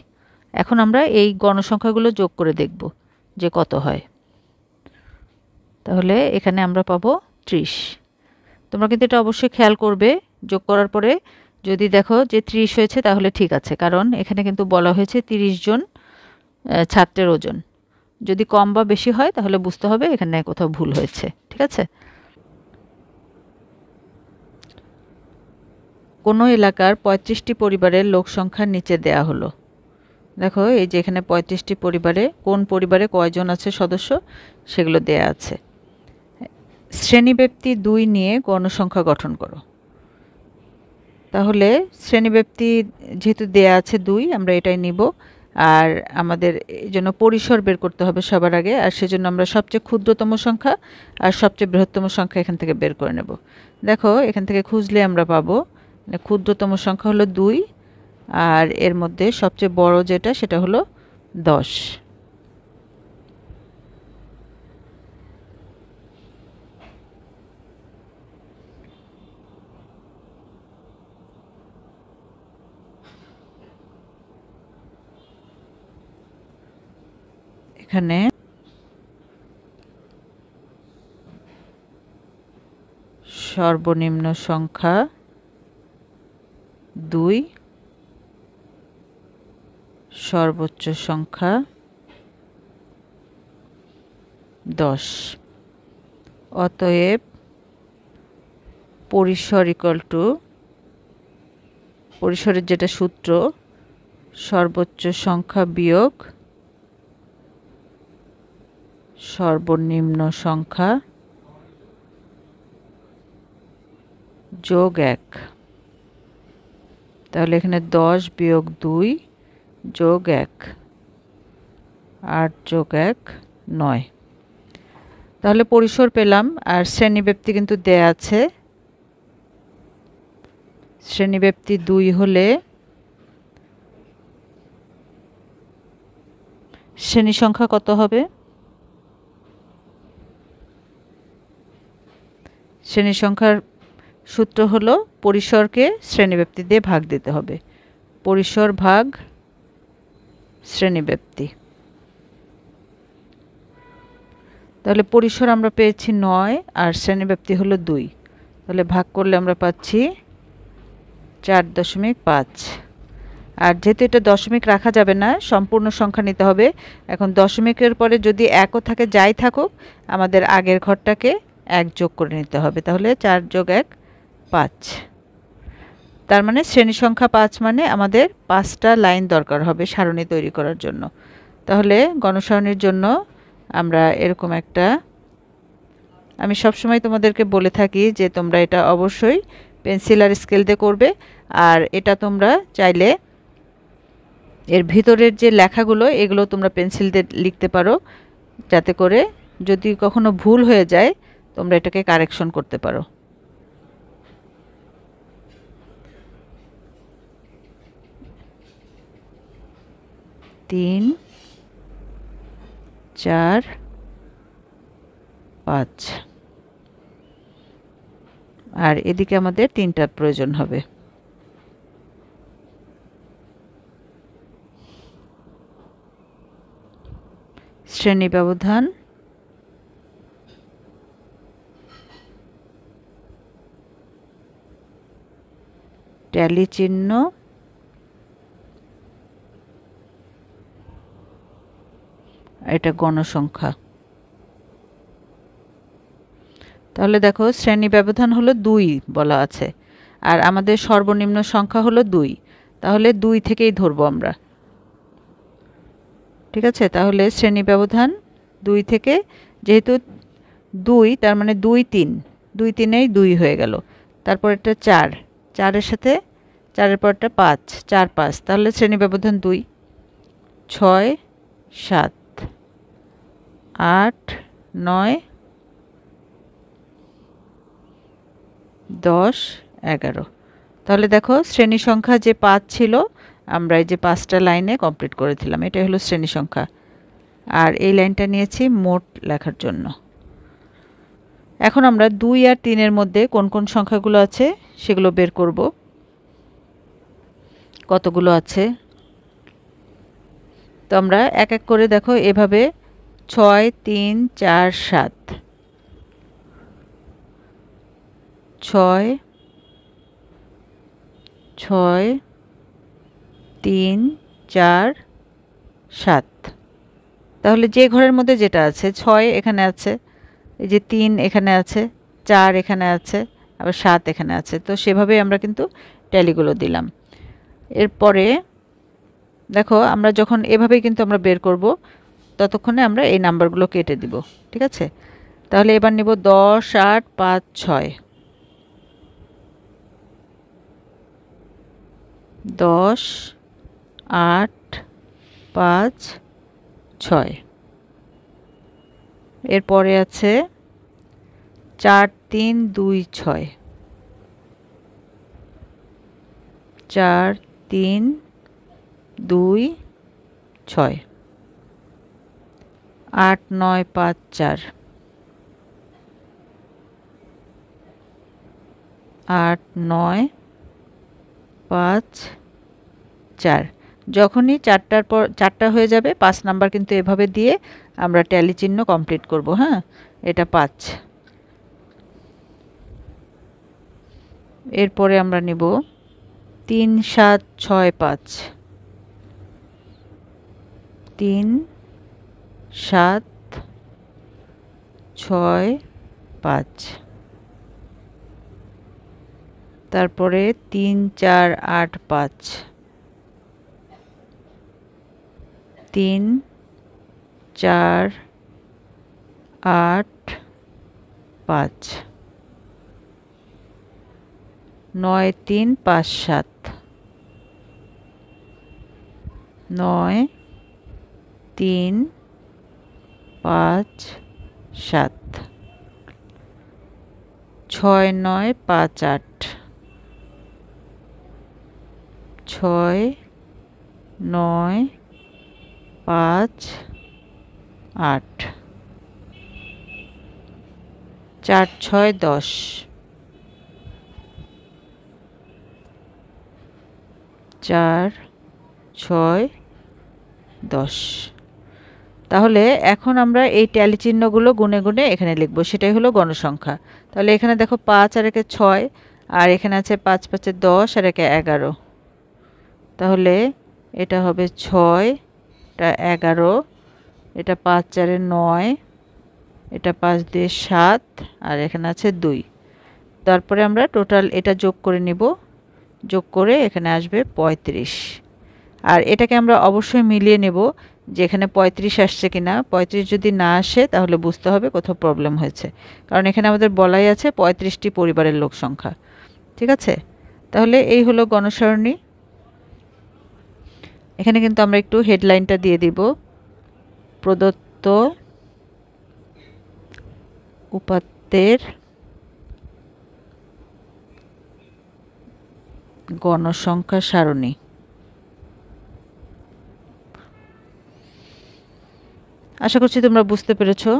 এখন আমরা এই গণসংখ্যাগুলো যোগ করে দেখব যে কত হয়। তাহলে এখানে আমরা পাবো 30। তোমরা কিন্তু এটা অবশ্যই খেয়াল করবে, যোগ করার পরে যদি দেখো যে 30 হয়েছে তাহলে ঠিক আছে, কারণ এখানে কিন্তু বলা হয়েছে 30 জন ছাত্রের ওজন। যদি কম বা বেশি হয় তাহলে বুঝতে হবে এখানে কোথাও ভুল হয়েছে, ঠিক আছে? কোনো এলাকার 35টি পরিবারের লোক সংখ্যার নিচে দেয়া হলো। দেখো এই যে এখানে 35টি পরিবারে কোন পরিবারে কয়জন আছে সদস্য সেগুলো দেয়া আছে। শ্রেণীব্যাপ্তি 2 নিয়ে গণসংখ্যা গঠন করো। তাহলে শ্রেণীব্যাপ্তি যেহেতু দেয়া আছে 2, আমরা এটাই নিব। আর আমাদের এই জন্য পরিসর বের করতে হবে সবার আগে, আর সেজন্য আমরা সবচেয়ে ক্ষুদ্রতম সংখ্যা আর সবচেয়ে বৃহত্তম সংখ্যা এখান থেকে বের করে নেব। দেখো এখান থেকে খুঁজলে আমরা পাবো ক্ষুদ্রতম সংখ্যা হলো 2, আর এর মধ্যে সবচেয়ে বড় যেটা সেটা হলো 10। এখানে সর্বনিম্ন সংখ্যা 2, সর্বোচ্চ সংখ্যা 10। অতএব পরিসর ইকুয়াল টু, পরিসরের যেটা সূত্র, সর্বোচ্চ সংখ্যা বিয়োগ সর্বনিম্ন সংখ্যা যোগ 1। তাহলে এখানে 10 বিয়োগ 2 যোগ 1, 8 যোগ 1 9। তাহলে পরিসর পেলাম। আর শ্রেণীব্যাপ্তি কিন্তু দেয়া আছে, শ্রেণীব্যাপ্তি 2 হলে শ্রেণী সংখ্যা কত হবে? শ্রেণী সংখ্যার সূত্র হলো পরিসরকে শ্রেণীব্যাপ্তি দিয়ে ভাগ দিতে হবে। পরিসর ভাগ শ্রেণীব্যাপ্তি। তাহলে পরিসর আমরা পেয়েছি 9 আর শ্রেণীব্যাপ্তি হলো 2, তাহলে ভাগ করলে আমরা পাচ্ছি 4.5। আর যেহেতু এটা দশমিক রাখা যাবে না, সম্পূর্ণ সংখ্যা নিতে হবে। এখন দশমিকের পরে যদি একও থাকে, যাই থাকুক, আমাদের আগের ঘরটাকে 1 যোগ করে নিতে হবে। তাহলে 4 যোগ 1 5। তার মানে শ্রেণী সংখ্যা 5 মানে আমাদের 5টা লাইন দরকার হবে সারণী তৈরি করার জন্য। তাহলে গণসারণীর জন্য আমরা এরকম একটা, আমি সবসময় তোমাদেরকে বলে থাকি যে তোমরা এটা অবশ্যই পেন্সিল আর স্কেল দিয়ে করবে। আর এটা তোমরা চাইলে এর ভিতরের যে লেখাগুলো এগুলো তোমরা পেন্সিল দিয়ে লিখতে পারো, যাতে করে যদি কখনো ভুল হয়ে যায় তোমরা এটাকে কারেকশন করতে পারো। তিন, 4, 5। আর এদিকে আমাদের 3টা প্রয়োজন হবে। শ্রেণী ব্যবধান, ট্যালি চিহ্ন, এটা গণসংখ্যা। তাহলে দেখো শ্রেণী ব্যবধান হলো 2 বলা আছে, আর আমাদের সর্বনিম্ন সংখ্যা হলো 2। তাহলে 2 থেকেই ধরবো আমরা। ঠিক আছে, তাহলে শ্রেণী ব্যবধান 2 থেকে, যেহেতু 2 তার মানে 2 3, 2 3এই 2 হয়ে গেল। তারপর এটা 4, 4-এর সাথে 4-এর পরটা 5, 4 5, তাহলে শ্রেণী ব্যবধান 2। 6 7 8 9 10 11। তাহলে দেখো শ্রেণী সংখ্যা যে 5 ছিল, আমরা এই যে 5টা লাইনে কমপ্লিট করেছিলাম, এটাই হলো শ্রেণী সংখ্যা। আর এই লাইনটা নিয়েছি মোট লেখার জন্য। এখন আমরা 2 আর 3-এর মধ্যে কোন কোন সংখ্যাগুলো আছে সেগুলো বের করব। কতগুলো আছে তো আমরা এক এক করে দেখো, এভাবে 6 3 4 7, 6 6 3 4 7। তাহলে যে ঘরের মধ্যে যেটা আছে, 6 এখানে আছে, এই যে 3 এখানে আছে, 4 এখানে আছে, আবার 7 এখানে আছে। তো সেভাবেই আমরা কিন্তু ট্যালিগুলো দিলাম। এরপরে দেখো আমরা যখন এভাবেই কিন্তু আমরা বের করব, ততক্ষণে আমরা এই নাম্বারগুলো কেটে দিব। ঠিক আছে, তাহলে এবার নিব 10 8 5 6, 10 8 5 6। এরপরে আছে 4 3 2 6, 4 3 2 6, 8 9 5 4, 8 9 5 4। যখনই 4টার পর 4টা হয়ে যাবে, 5 নাম্বার কিন্তু এভাবে দিয়ে আমরা ট্যালি চিহ্ন কমপ্লিট করব। হ্যাঁ, এটা 5। এরপরে আমরা নিব 3 7 6 5, 3 7 6 5। তারপরে 3 4 8 5, 3 4 8 5, 9 3 5 7, 9 3 5 7, 6 9 5 8, 6 9 5 8, 4 6 10, 4 6 10। তাহলে এখন আমরা এই ট্যালি চিহ্নগুলো গুনে গুনে এখানে লিখব, সেটাই হলো গণসংখ্যা। তাহলে এখানে দেখো 5 আর একে 6, আর এখানে আছে 5 5 10 আর একে 11, তাহলে এটা হবে 6, এটা 11, এটা 5 4 9, এটা 5 2 7 আর এখানে আছে 2। তারপরে আমরা টোটাল এটা যোগ করে নিব, যোগ করে এখানে আসবে 35। আর এটাকে আমরা অবশ্যই মিলিয়ে নেব যে এখানে 35 আসছে কিনা। 35 যদি না আসে তাহলে বুঝতে হবে কোথাও প্রবলেম হয়েছে, কারণ এখানে আমাদের বলাই আছে 35টি পরিবারের লোক সংখ্যা। ঠিক আছে, তাহলে এই হলো গণসারণী। এখানে কিন্তু আমরা একটু হেডলাইনটা দিয়ে দিব, প্রদত্ত উপাত্তের গণসংখ্যা সারণী। আশা করছি তোমরা বুঝতে পেরেছো।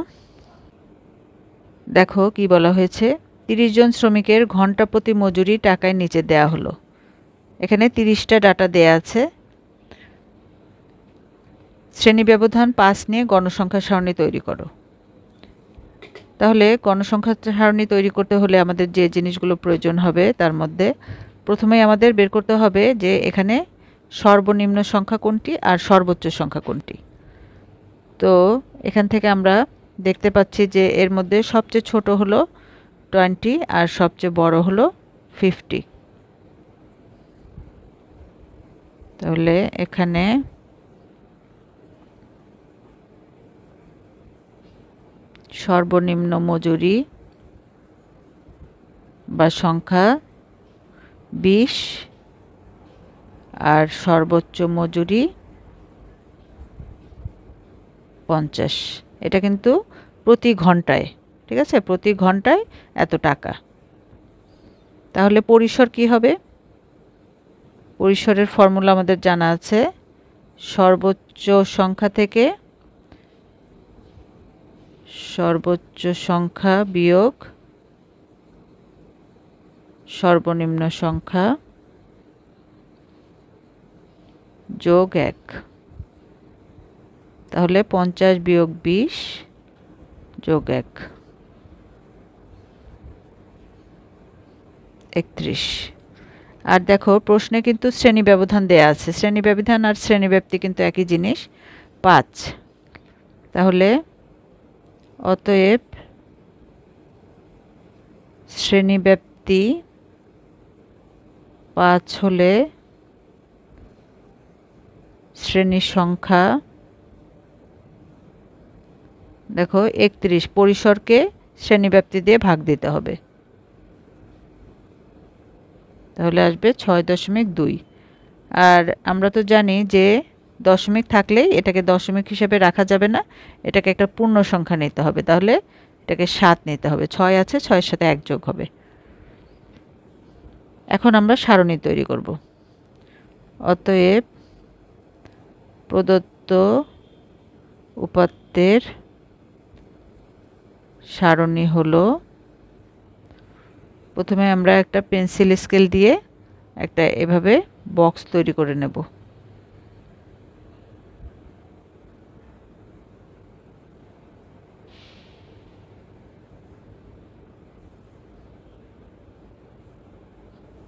দেখো কি বলা হয়েছে, 30 জন শ্রমিকের ঘন্টা প্রতি মজুরি টাকায় নিচে দেয়া হলো। এখানে 30টা ডাটা দেয়া আছে। শ্রেণী ব্যবধান 5 নিয়ে গণসংখ্যা সারণী তৈরি করো। তাহলে গণসংখ্যা সারণী তৈরি করতে হলে আমাদের যে জিনিসগুলো প্রয়োজন হবে তার মধ্যে প্রথমেই আমাদের বের করতে হবে যে এখানে সর্বনিম্ন সংখ্যা কোনটি আর সর্বোচ্চ সংখ্যা কোনটি। তো এখান থেকে আমরা দেখতে পাচ্ছি যে এর মধ্যে সবচেয়ে ছোট হলো 20 আর সবচেয়ে বড় হলো 50। তাহলে এখানে সর্বনিম্ন মজুরি বা সংখ্যা 20 আর সর্বোচ্চ মজুরি 50। এটা কিন্তু প্রতি ঘন্টায়, ঠিক আছে, প্রতি ঘন্টায় এত টাকা। তাহলে পরিসর কি হবে? পরিসরের ফর্মুলা আমাদের জানা আছে, সর্বোচ্চ সংখ্যা থেকে সর্বোচ্চ সংখ্যা বিয়োগ সর্বনিম্ন সংখ্যা যোগ 1। তাহলে 50 বিয়োগ 20 যোগ 1 31। আর দেখো প্রশ্নে কিন্তু শ্রেণী ব্যবধান দেয়া আছে, শ্রেণী ব্যবধান আর শ্রেণীব্যাপ্তি কিন্তু একই জিনিস, 5। তাহলে অতএব শ্রেণীব্যাপ্তি 5 হলে শ্রেণীর সংখ্যা দেখো 31, পরিসরকে শ্রেণীব্যাপ্তি দিয়ে ভাগ দিতে হবে, তাহলে আসবে 6.2। আর আমরা তো জানি যে দশমিক থাকলেই এটাকে দশমিক হিসেবে রাখা যাবে না, এটাকে একটা পূর্ণ সংখ্যা নিতে হবে, তাহলে এটাকে 7 নিতে হবে। 6 আছে, 6-এর সাথে 1 যোগ হবে। এখন আমরা সারণী তৈরি করব। অতএব প্রদত্ত উপাত্তের সারণী হলো, প্রথমে আমরা একটা পেন্সিল স্কেল দিয়ে একটা এভাবে বক্স তৈরি করে নেব।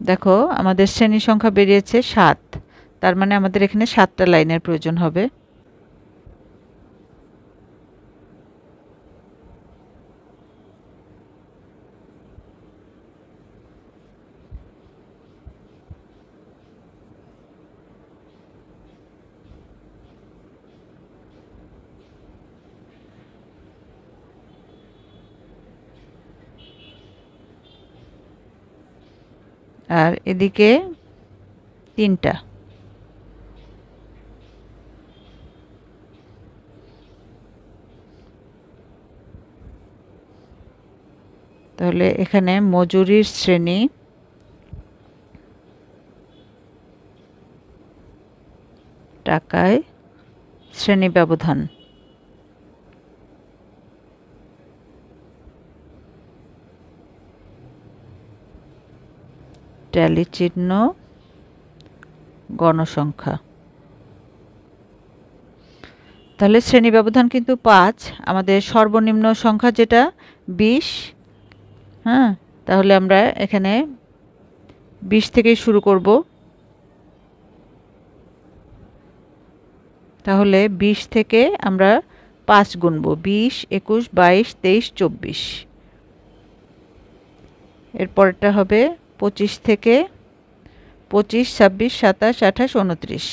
দেখো আমাদের শ্রেণী সংখ্যা বেরিয়েছে 7, তার মানে আমাদের এখানে 7টা লাইনের প্রয়োজন হবে। আর এদিকে 3টা। তাহলে এখানে মজুরির শ্রেণী টাকায় শ্রেণী ব্যবধান, ট্যালি চিহ্ন গণসংখ্যা। তাহলে শ্রেণী ব্যবধান কিন্তু 5, আমাদের সর্বনিম্ন সংখ্যা যেটা 20। হ্যাঁ, তাহলে আমরা এখানে 20 থেকেই শুরু করব। তাহলে 20 থেকে আমরা 5 গুনব, 20, 21, 22, 23, 24। এরপরটা হবে 25 থেকে 25, 26, 27, 28, 29।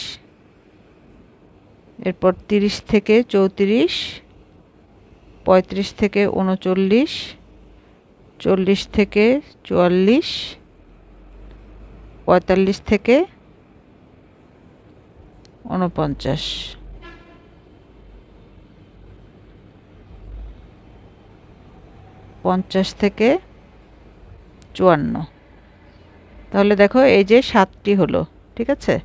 এরপর 30 থেকে 34, 35 থেকে 39, 40 থেকে 44, 45 থেকে 49, 50 থেকে 54। তাহলে দেখো এই যে 7টি হলো, ঠিক আছে।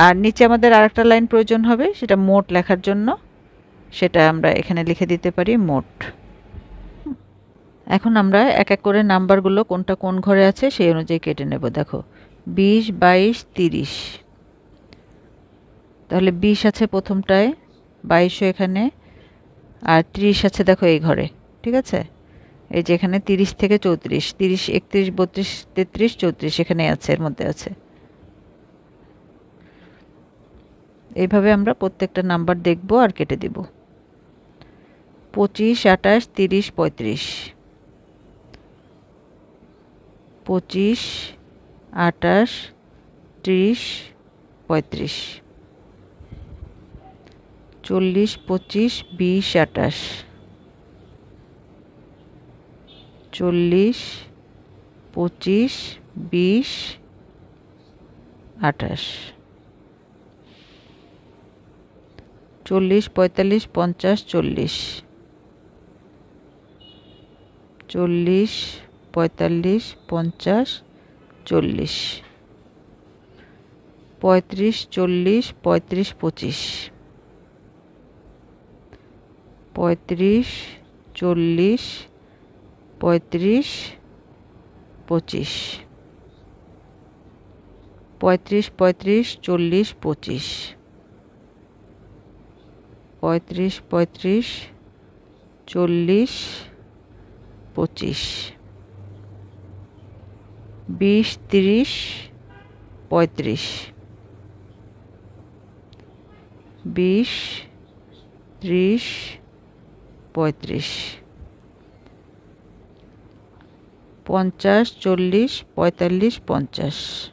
আর নিচে আমাদের আরেকটা লাইন প্রয়োজন হবে, সেটা মোট লেখার জন্য, সেটা আমরা এখানে লিখে দিতে পারি মোট। এখন আমরা এক এক করে নাম্বারগুলো কোনটা কোন ঘরে আছে সেই অনুযায়ী কেটে নেব। দেখো 20, 22, 30। তাহলে 20 আছে প্রথমটায়, 22ও এখানে, আর 30 আছে দেখো এই ঘরে, ঠিক আছে। এই যে এখানে 30 থেকে 34, 30, 31, 32, 33, 34 এখানে আছে, এর মধ্যে আছে। এইভাবে আমরা প্রত্যেকটা নাম্বার দেখব আর কেটে দেব। 25, 28, 30, 35, 25, 28, 30, 35, 40, 25, 20, 28, 40, 25, 20, 28, 40, 45, 50, 40, 40, 45, 50, 40, 35, 40, 35, 25, 35, 40, 35, 25, 35, 35, 40, 25, 35, 35, 40, 25, 20, 30, 35, 20, 30, 35, 50, 40, 45, 50,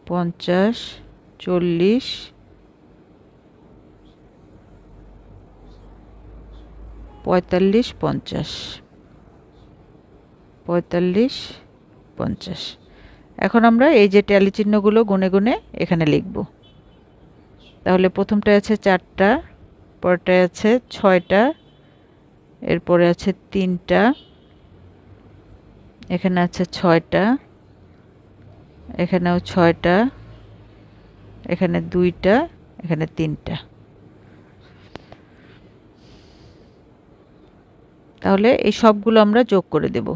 50, 40, 45, 50, 45, 50। এখন আমরা এই যে ট্যালি চিহ্নগুলো গুনে গুনে এখানে লিখব। তাহলে প্রথমটা আছে 4টা, পরেরটা আছে 6টা, এরপরে আছে 3টা, এখানে আছে 6টা, এখানেও 6টা, এখানে 2টা, এখানে 3টা। তাহলে এই সবগুলো আমরা যোগ করে দেব।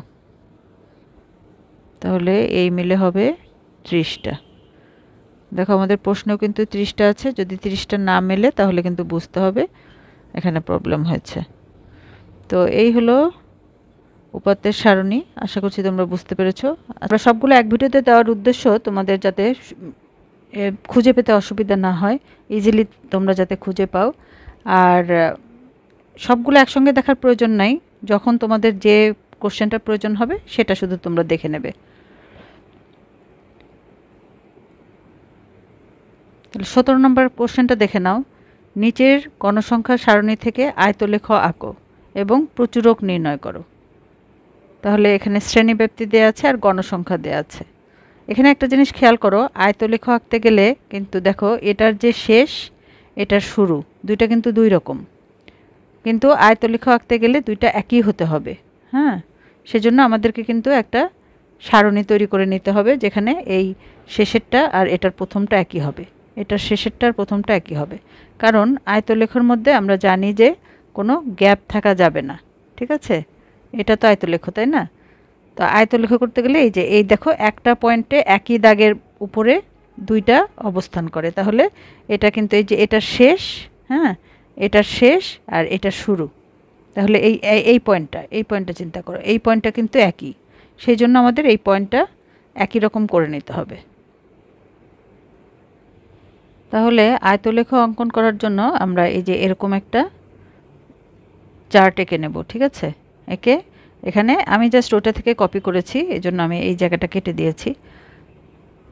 তাহলে এই মিলে হবে 30টা। দেখো আমাদের প্রশ্নেও কিন্তু 30টা আছে, যদি 30টা না মেলে তাহলে কিন্তু বুঝতে হবে এখানে প্রবলেম হয়েছে। তো এই হলো উপাত্তের সারণী। আশা করছি তোমরা বুঝতে পেরেছো। আমরা সবগুলো এক ভিডিওতে দেওয়ার উদ্দেশ্য তোমাদের যাতে খুঁজে পেতে অসুবিধা না হয়, ইজিলি তোমরা যাতে খুঁজে পাও। আর সবগুলো একসঙ্গে দেখার প্রয়োজন নাই, যখন তোমাদের যে কোশ্চেনটার প্রয়োজন হবে সেটা শুধু তোমরা দেখে নেবে। তাহলে 17 নম্বর কোশ্চেনটা দেখে নাও। নিচের গণসংখ্যার সারণী থেকে আয়তলেখ আঁকো এবং প্রচুরক নির্ণয় করো। তাহলে এখানে শ্রেণীব্যাপ্তি দেওয়া আছে আর গণসংখ্যা দেওয়া আছে। এখানে একটা জিনিস খেয়াল করো, আয়তলেখ আঁকতে গেলে কিন্তু দেখো এটার যে শেষ এটার শুরু দুইটা কিন্তু দুই রকম, কিন্তু আয়তলেখ আঁকতে গেলে দুইটা একই হতে হবে। হ্যাঁ, সেজন্য আমাদেরকে কিন্তু একটা সারণী তৈরি করে নিতে হবে যেখানে এই শেষেরটা আর এটার প্রথমটা একই হবে, এটার শেষেরটা আর প্রথমটা একই হবে। কারণ আয়তলেখের মধ্যে আমরা জানি যে কোনো গ্যাপ থাকা যাবে না, ঠিক আছে। এটা তো আয়তলেখ, তাই না? তো আয়তলেখ করতে গেলে এই যে এই দেখো একটা পয়েন্টে একই দাগের উপরে দুইটা অবস্থান করে, তাহলে এটা কিন্তু এই যে এটার শেষ, হ্যাঁ এটার শেষ আর এটার শুরু। তাহলে এই পয়েন্টটা চিন্তা করো, এই পয়েন্টটা কিন্তু একই, সেই জন্য আমাদের এই পয়েন্টটা একই রকম করে নিতে হবে। তাহলে আয়তলেখ অঙ্কন করার জন্য আমরা এই যে এরকম একটা চার্ট এঁকে নেব। ঠিক আছে, এঁকে এখানে আমি জাস্ট ওটা থেকে কপি করেছি, এজন্য আমি এই জায়গাটা কেটে দিয়েছি।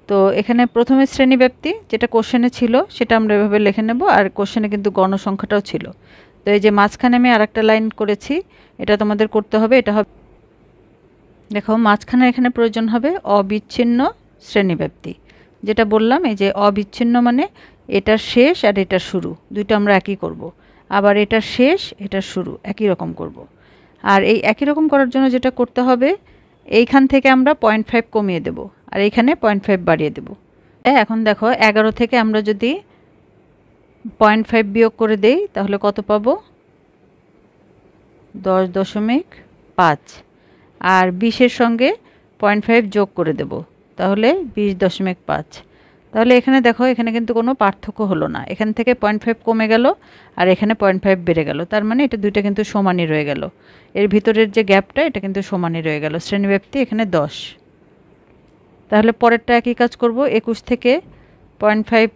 তো এখানে প্রথমে শ্রেণীব্যাপ্তি যেটা কোশ্চেনে ছিল সেটা আমরা এভাবে লিখে নেব, আর কোশ্চেনে কিন্তু গণসংখ্যাটাও ছিল। তো এই যে মাঝখানে আমি আরেকটা লাইন করেছি, এটা তোমাদের করতে হবে। এটা হবে, দেখো মাঝখানে এখানে প্রয়োজন হবে অবিচ্ছিন্ন শ্রেণীব্যাপ্তি। যেটা বললাম এই যে অবিচ্ছিন্ন মানে এটার শেষ আর এটার শুরু দুইটা আমরা একই করব, আবার এটার শেষ এটার শুরু একই রকম করব। আর এই একই রকম করার জন্য যেটা করতে হবে, এইখান থেকে আমরা 0.5 কমিয়ে দেব আর এইখানে 0.5 বাড়িয়ে দেব। এখন দেখো 11 থেকে আমরা যদি 0.5 বিয়োগ করে দেই তাহলে কত পাবো? 10.5। আর 20-এর সঙ্গে 0.5 যোগ করে দেব, তাহলে 20.5। তাহলে এখানে দেখো এখানে কিন্তু কোনো পার্থক্য হলো না, এখান থেকে 0.5 কমে গেল আর এখানে 0.5 বেড়ে গেল, তার মানে এটা দুইটা কিন্তু সমানই রয়ে গেল। এর ভিতরের যে গ্যাপটা এটা কিন্তু সমানই রয়ে গেল। শ্রেণীব্যাপ্তি এখানে 10। তাহলে পরেরটা একই কাজ করব, 21 থেকে 0.5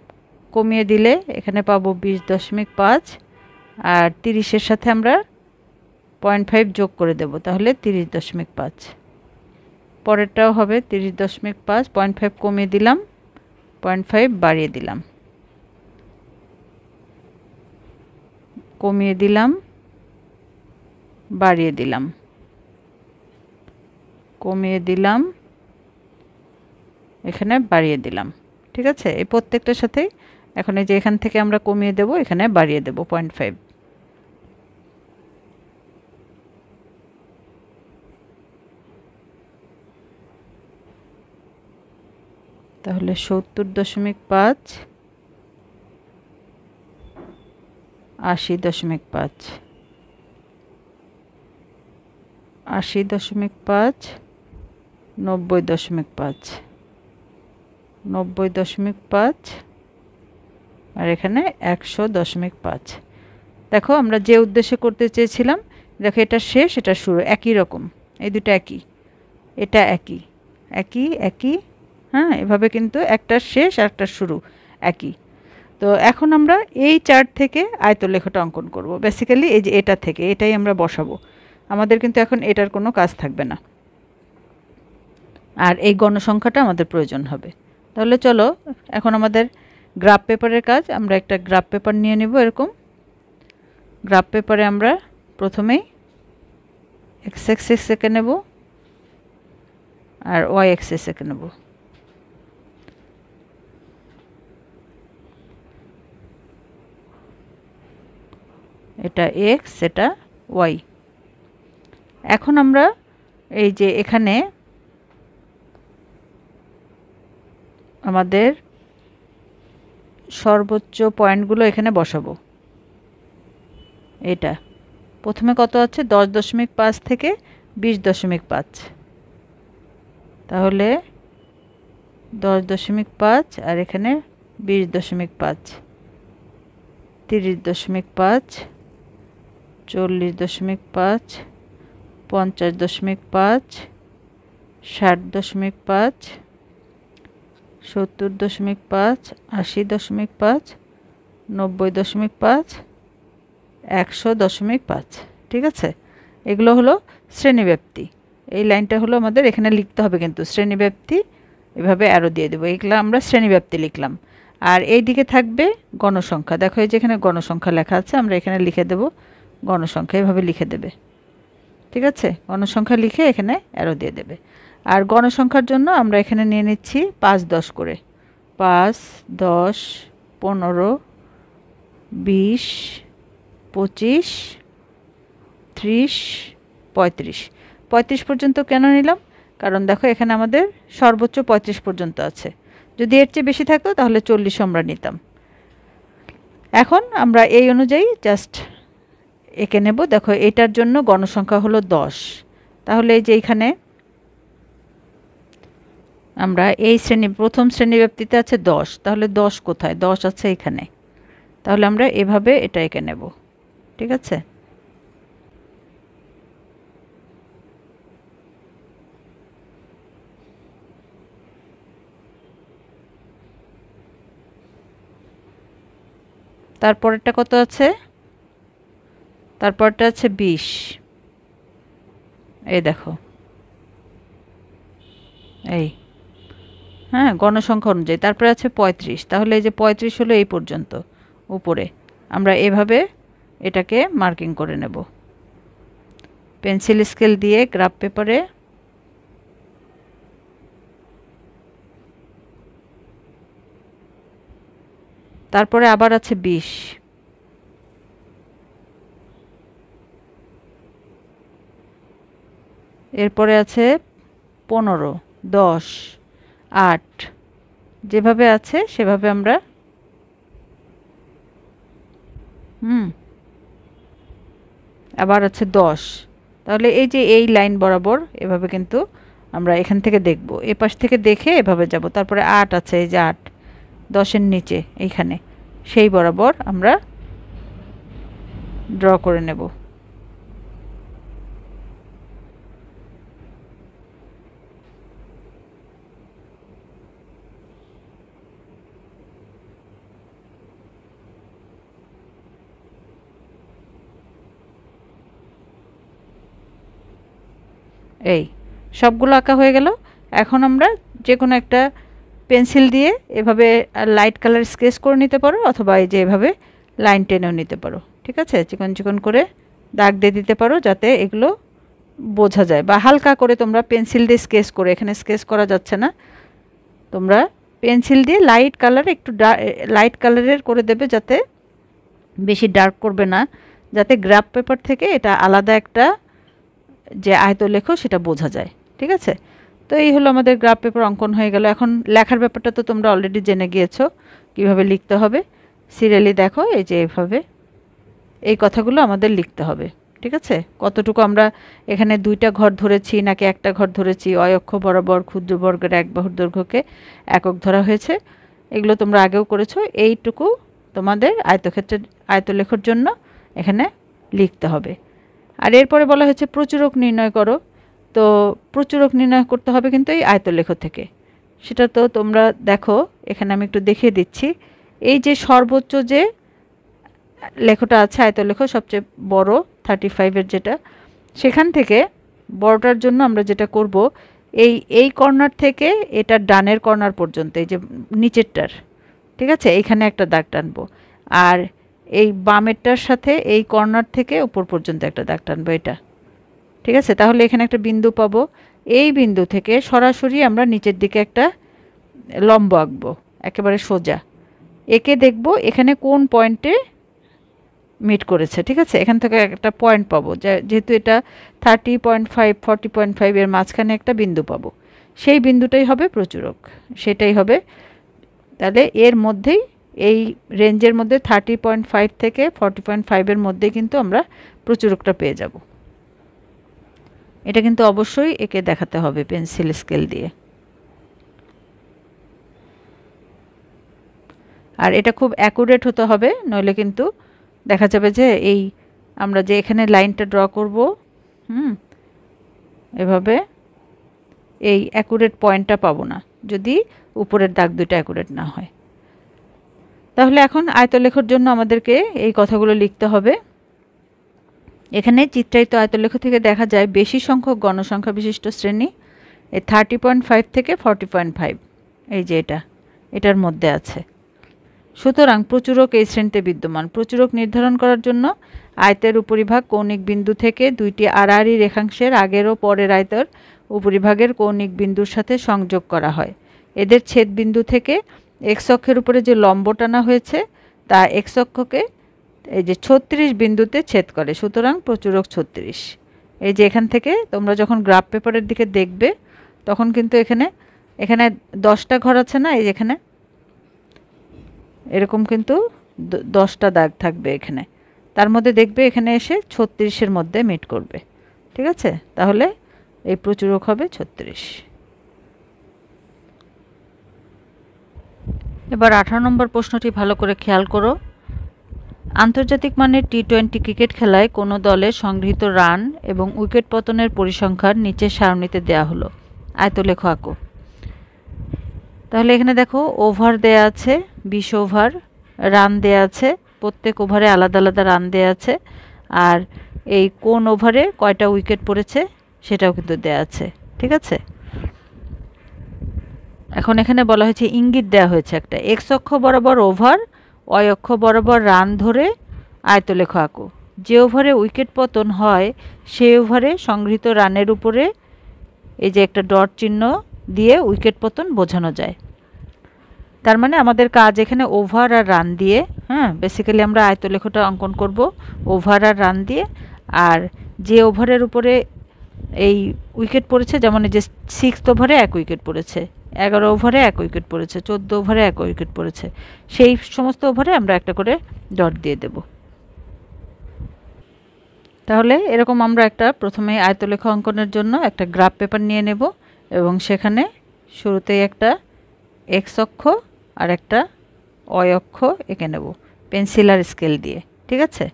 কমিয়ে দিলে এখানে পাবো 20.5, আর 30-এর সাথে আমরা 0.5 যোগ করে দেব, তাহলে 30.5। পরেরটাও হবে 30.5, 0.5 কমিয়ে দিলাম, 0.5 বাড়িয়ে দিলাম, কমিয়ে দিলাম, বাড়িয়ে দিলাম, কমিয়ে দিলাম, এখানে বাড়িয়ে দিলাম। ঠিক আছে, এই প্রত্যেকটার সাথে এখন এই যে এখান থেকে আমরা কমিয়ে দেব, এখানে বাড়িয়ে দেব 0.5। তাহলে 70.5, 80.5, 80.5, 90.5, 90.5, আর এখানে 100.5। দেখো আমরা যে উদ্দেশ্যে করতে চেয়েছিলাম, দেখো এটা শেষ এটা শুরু একই রকম, এই দুটো একই, এটা একই একই একই, হ্যাঁ এভাবে কিন্তু একটা শেষ আর একটা শুরু একই। তো এখন আমরা এই চার্ট থেকে আয়তলেখটা অঙ্কন করব। বেসিক্যালি এই যে এটা থেকে এটাই আমরা বসাবো, আমাদের কিন্তু এখন এটার কোনো কাজ থাকবে না, আর এই গণসংখ্যাটা আমাদের প্রয়োজন হবে। তাহলে চলো এখন আমাদের গ্রাফ পেপারের কাজ। আমরা একটা গ্রাফ পেপার নিয়ে নেব। এরকম গ্রাফ পেপারে আমরা প্রথমেই এক্স অ্যাক্সিস এঁকে নেব আর ওয়াই অ্যাক্সিস এঁকে নেব। এটা এক্স, এটা ওয়াই। এখন আমরা এই যে এখানে আমাদের সর্বোচ্চ পয়েন্টগুলো এখানে বসাবো। এটা প্রথমে কত আছে? 10.5 থেকে 20.5, তাহলে 10.5 আর এখানে 20.5, 30.5, 40.5, 50.5, 60.5, 70.5, 80.5, 90.5, 100.5। ঠিক আছে, এগুলো হলো শ্রেণীব্যাপ্তি। এই লাইনটা হলো আমাদের এখানে লিখতে হবে, কিন্তু শ্রেণীব্যাপ্তি এভাবে অ্যারো দিয়ে দেবো। এগুলো আমরা শ্রেণীব্যাপ্তি লিখলাম। আর এই দিকে থাকবে গণসংখ্যা। দেখো এই যে এখানে গণসংখ্যা লেখা আছে, আমরা এখানে লিখে দেব গণসংখ্যা, এভাবে লিখে দেবে। ঠিক আছে, গণসংখ্যা লিখে এখানে অ্যারো দিয়ে দেবে। আর গণসংখ্যার জন্য আমরা এখানে নিয়ে নিচ্ছি 5, 10 করে, 5, 10, 15, 20, 25, 30, 35। 35 পর্যন্ত কেন নিলাম? কারণ দেখো এখানে আমাদের সর্বোচ্চ 35 পর্যন্ত আছে, যদি এর চেয়ে বেশি থাকতো তাহলে 40 আমরা নিতাম। এখন আমরা এই অনুযায়ী জাস্ট এঁকে নেব। দেখো এটার জন্য গণসংখ্যা হলো 10, তাহলে এই যে এইখানে আমরা এই প্রথম শ্রেণীব্যাপ্তিতে আছে 10, তাহলে 10 কোথায়? 10 আছে এখানে, তাহলে আমরা এভাবে এটা এঁকে নেব। ঠিক আছে, তারপরেরটা কত আছে? তারপরটা আছে 20। এই দেখো, এই, হ্যাঁ, গণসংখ্যা অনুযায়ী। তারপরে আছে 35। তাহলে এই যে 35 হলো এই পর্যন্ত উপরে। আমরা এভাবে এটাকে মার্কিং করে নেব পেন্সিল স্কেল দিয়ে গ্রাফ পেপারে। তারপরে আবার আছে 20। এরপরে আছে 15, 10, 8, যেভাবে আছে সেভাবে আমরা আবার আছে 10। তাহলে এই যে এই লাইন বরাবর এভাবে কিন্তু আমরা এখান থেকে দেখব, এ পাশ থেকে দেখে এভাবে যাব। তারপরে 8 আছে, এই যে 8, 10-এর নিচে এইখানে, সেই বরাবর আমরা ড্র করে নেব। এই সবগুলো আঁকা হয়ে গেল। এখন আমরা যে কোনো একটা পেন্সিল দিয়ে এভাবে লাইট কালার স্কেচ করে নিতে পারো, অথবা এই যে এভাবে লাইন টেনেও নিতে পারো। ঠিক আছে, চিকন চিকন করে দাগ দিয়ে দিতে পারো যাতে এগুলো বোঝা যায়, বা হালকা করে তোমরা পেন্সিল দিয়ে স্কেচ করে, এখানে স্কেচ করা যাচ্ছে না, তোমরা পেন্সিল দিয়ে লাইট কালার, একটু লাইট কালারের করে দেবে, যাতে বেশি ডার্ক করবে না, যাতে গ্রাফ পেপার থেকে এটা আলাদা একটা যে আয়তলেখ সেটা বোঝা যায়। ঠিক আছে, তো এই হলো আমাদের গ্রাফ পেপার অঙ্কন হয়ে গেল। এখন লেখার ব্যাপারটা তো তোমরা অলরেডি জেনে গিয়েছো কিভাবে লিখতে হবে। সিরিয়ালি দেখো, এই যে এভাবে এই কথাগুলো আমাদের লিখতে হবে। ঠিক আছে, কতটুকু আমরা এখানে 2টা ঘর ধরেছি নাকি একটা ঘর ধরেছি, অয়ক্ষ বরাবর ক্ষুদ্র বর্গের এক বাহুর দৈর্ঘ্যকে একক ধরা হয়েছে, এগুলো তোমরা আগেও করেছো। এইটুকু তোমাদের আয়তক্ষেত্রের আয়তলেখর জন্য এখানে লিখতে হবে। আর এরপরে বলা হয়েছে প্রচুরক নির্ণয় করো। তো প্রচুরক নির্ণয় করতে হবে কিন্তু এই আয়তলেখ থেকে। সেটা তো তোমরা দেখো, এখানে আমি একটু দেখিয়ে দিচ্ছি। এই যে সর্বোচ্চ যে লেখটা আছে আয়তলেখ, সবচেয়ে বড় 35-এর যেটা, সেখান থেকে বড়টার জন্য আমরা যেটা করব, এই কর্নার থেকে এটা ডানের কর্নার পর্যন্ত, এই যে নিচেরটার, ঠিক আছে, এইখানে একটা দাগ টানবো। আর এই বামেরটার সাথে এই কর্নার থেকে উপর পর্যন্ত একটা দাগ টানবো, এটা। ঠিক আছে, তাহলে এখানে একটা বিন্দু পাবো। এই বিন্দু থেকে সরাসরি আমরা নিচের দিকে একটা লম্ব আঁকবো, একেবারে সোজা। একে দেখব এখানে কোন পয়েন্টে মিট করেছে। ঠিক আছে, এখান থেকে একটা পয়েন্ট পাবো, যেহেতু এটা 30.5, 40.5 এর মাঝখানে একটা বিন্দু পাবো, সেই বিন্দুটাই হবে প্রচুরক, সেটাই হবে। তাহলে এর মধ্যেই, এই রেঞ্জের মধ্যে 30.5 থেকে 40.5-এর মধ্যে কিন্তু আমরা প্রচুরকটা পেয়ে যাব। এটা কিন্তু অবশ্যই একে দেখাতে হবে পেন্সিল স্কেল দিয়ে। আর এটা খুব অ্যাকুরেট হতে হবে, নইলে কিন্তু দেখা যাবে যে এই আমরা যে এখানে লাইনটা ড্র করব, এভাবে এই অ্যাকুরেট পয়েন্টটা পাবো না যদি উপরের দাগ দুটো অ্যাকুরেট না হয়। তাহলে এখন আয়তলেখর জন্য আমাদেরকে এই কথাগুলো লিখতে হবে। এখানে চিত্রায়িত আয়তলেখ থেকে দেখা যায় বেশি সংখ্যক গণসংখ্যা বিশিষ্ট শ্রেণী এই 30.5 থেকে 40.5, এই যে এটার মধ্যে আছে। সুতরাং প্রচুরক এই শ্রেণীতে বিদ্যমান। প্রচুরক নির্ধারণ করার জন্য আয়তের উপরিভাগ কৌণিক বিন্দু থেকে দুইটি আড়াআড়ি রেখাংশের আগের ও পরের আয়তের উপরিভাগের কৌণিক বিন্দুর সাথে সংযোগ করা হয়। এদের ছেদ বিন্দু থেকে এক্স অক্ষের উপরে যে লম্ব টানা হয়েছে তা এক্স অক্ষকে এই যে 36 বিন্দুতে ছেদ করে, সুতরাং প্রচুরক 36। এই যে এখান থেকে তোমরা যখন গ্রাফ পেপারের দিকে দেখবে তখন কিন্তু এখানে 10টা ঘর আছে না, এই যেখানে এরকম কিন্তু 10টা দাগ থাকবে এখানে, তার মধ্যে দেখবে এখানে এসে 36-এর মধ্যে মিট করবে। ঠিক আছে, তাহলে এই প্রচুরক হবে 36। এবার 18 নম্বর প্রশ্নটি ভালো করে খেয়াল করো। আন্তর্জাতিক মানের টি-20 ক্রিকেট খেলায় কোনো দলের সংগৃহীত রান এবং উইকেট পতনের পরিসংখ্যান নিচের সারণীতে দেয়া হলো। আয়তলেখ আঁকো। তাহলে এখানে দেখো ওভার দেয়া আছে 20 ওভার, রান দেয়া আছে প্রত্যেক ওভারে আলাদা আলাদা রান দেয়া আছে, আর এই কোন ওভারে কয়টা উইকেট পড়েছে সেটাও কিন্তু দেয়া আছে। ঠিক আছে, এখন এখানে বলা হয়েছে ইঙ্গিত দেওয়া হয়েছে একটা, এক্স অক্ষ বরাবর ওভার, ওয়াই অক্ষ বরাবর রান ধরে আয়তলেখ আঁকো। যে ওভারে উইকেট পতন হয় সেই ওভারে সংগৃহীত রানের উপরে এই যে একটা ডট চিহ্ন দিয়ে উইকেট পতন বোঝানো যায়। তার মানে আমাদের কাজ এখানে ওভার আর রান দিয়ে, হ্যাঁ, বেসিক্যালি আমরা আয়তলেখটা অঙ্কন করব ওভার আর রান দিয়ে। আর যে ওভারের উপরে এই উইকেট পড়েছে, যেমন এই যে 6th ওভারে 1 উইকেট পড়েছে, 11 ওভারে 1 উইকেট পড়েছে, 14 ওভারে 1 উইকেট পড়েছে, সেই সমস্ত ওভারে আমরা একটা করে ডট দিয়ে দেব। তাহলে এরকম আমরা একটা প্রথমে আয়তলেখ অঙ্কনের জন্য একটা গ্রাফ পেপার নিয়ে নেব এবং সেখানে শুরুতেই একটা এক্স অক্ষ আর একটা ওয়াই অক্ষ এঁকে নেব পেন্সিল আর স্কেল দিয়ে। ঠিক আছে,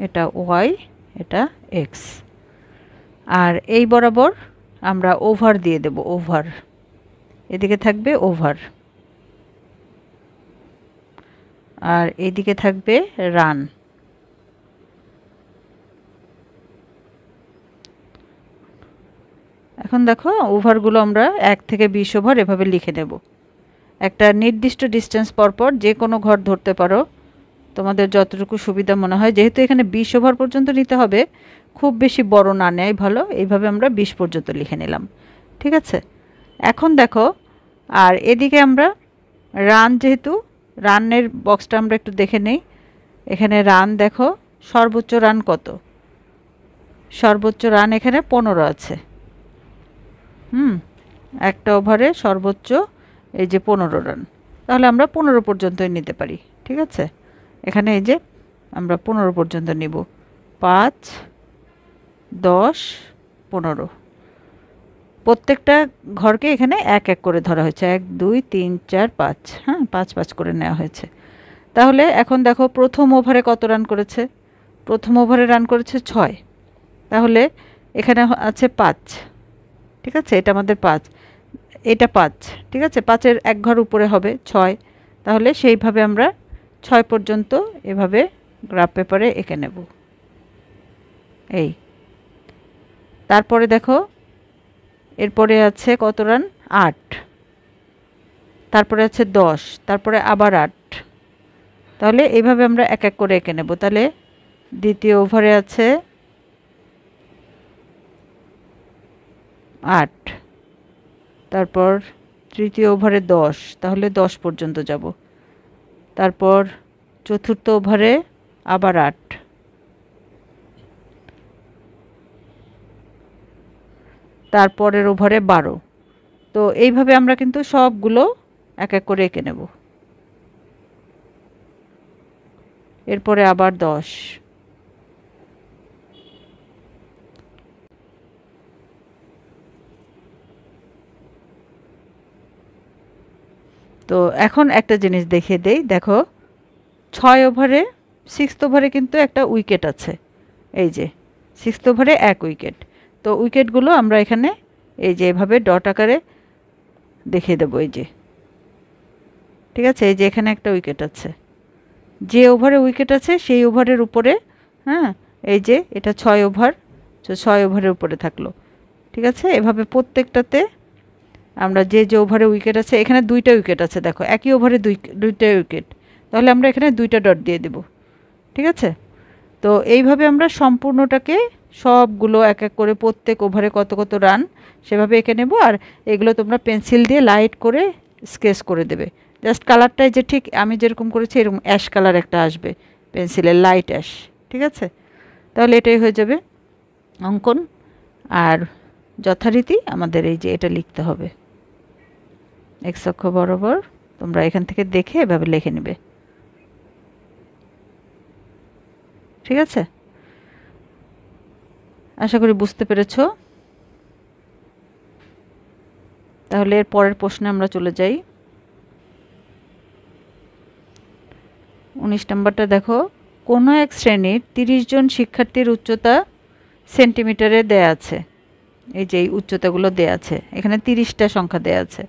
এটা ওয়াই, এটা এক্স, আর এই বরাবর আমরা ওভার দিয়ে দেব, ওভার, এদিকে থাকবে ওভার, আর এদিকে থাকবে রান। এখন দেখো ওভারগুলো আমরা 1 থেকে 20 ওভার এভাবে লিখে নেব। একটা নির্দিষ্ট ডিস্টেন্স পরপর যে কোনো ঘর ধরতে পারো, তোমাদের যতটুকু সুবিধা মনে হয়। যেহেতু এখানে 20 ওভার পর্যন্ত নিতে হবে, খুব বেশি বড় না নেয় ভালো, এইভাবে আমরা 20 পর্যন্ত লিখে নিলাম। ঠিক আছে, এখন দেখো, আর এদিকে আমরা রান, যেহেতু রানের বক্সটা আমরা একটু দেখে নেই। এখানে রান দেখো, সর্বোচ্চ রান কত? সর্বোচ্চ রান এখানে 15 আছে। একটা ওভারে সর্বোচ্চ এই যে 15 রান, তাহলে আমরা 15 পর্যন্তই নিতে পারি। ঠিক আছে, এখানে এই যে আমরা 15 পর্যন্ত নিব, 5, 10, 15, প্রত্যেকটা ঘরকে এখানে 1 1 করে ধরা হয়েছে, 1 2 3 4 5, হ্যাঁ, 5 5 করে নেওয়া হয়েছে। তাহলে এখন দেখো প্রথম ওভারে কত রান করেছে? প্রথম ওভারে রান করেছে 6, তাহলে এখানে আছে 5। ঠিক আছে, এটা আমাদের 5, এটা 5। ঠিক আছে, 5-এর 1 ঘর উপরে হবে 6, তাহলে সেইভাবে আমরা 6 পর্যন্ত এভাবে গ্রাফ পেপারে এঁকে নেব। এই তারপরে দেখো এরপরে আছে কত রান? 8, তারপরে আছে 10, তারপরে আবার 8, তাহলে এইভাবে আমরা 1 1 করে এঁকে নেব। তাহলে দ্বিতীয় ওভারে আছে 8, তারপর তৃতীয় ওভারে 10, তাহলে 10 পর্যন্ত যাব। তারপর চতুর্থ ওভারে আবার 8, তারপরের ওভারে 12। তো এইভাবে আমরা কিন্তু সবগুলো 1 1 করে এঁকে নেব। এরপরে আবার 10, তো এখন একটা জিনিস দেখিয়ে দেই, দেখো 6 ওভারে, 6th ওভারে কিন্তু একটা উইকেট আছে, এই যে 6th ওভারে 1 উইকেট। তো উইকেটগুলো আমরা এখানে এই যে এভাবে ডট আকারে দেখিয়ে দেবো, এই যে। ঠিক আছে, এই যে এখানে একটা উইকেট আছে, যে ওভারে উইকেট আছে সেই ওভারের উপরে, হ্যাঁ, এই যে এটা 6 ওভার, তো 6 ওভারের উপরে থাকলো। ঠিক আছে, এভাবে প্রত্যেকটাতে আমরা যে যে ওভারে উইকেট আছে, এখানে 2টা উইকেট আছে, দেখো একই ওভারে 2টা উইকেট, তাহলে আমরা এখানে 2টা ডট দিয়ে দেব। ঠিক আছে, তো এইভাবে আমরা সম্পূর্ণটাকে সবগুলো 1 1 করে প্রত্যেক ওভারে কত কত রান সেভাবে এঁকে নেব। আর এগুলো তোমরা পেন্সিল দিয়ে লাইট করে স্কেচ করে দেবে। জাস্ট কালারটাই যে ঠিক আমি যেরকম করেছি এরকম অ্যাশ কালার একটা আসবে, পেন্সিলের লাইট অ্যাশ। ঠিক আছে, তাহলে এটাই হয়ে যাবে অঙ্কন। আর যথারীতি আমাদের এই যে এটা লিখতে হবে এক্স অক্ষ বরাবর, তোমরা এখান থেকে দেখে এভাবে লিখে নেবে। ঠিক আছে, আশা করি বুঝতে পেরেছো। তাহলে এর পরের প্রশ্নে আমরা চলে যাই। 19 নম্বরটা দেখো, কোনো এক শ্রেণীর 30 জন শিক্ষার্থীর উচ্চতা সেন্টিমিটারে দেয়া আছে। এই যে এই উচ্চতাগুলো দেয়া আছে, এখানে 30টা সংখ্যা দেয়া আছে।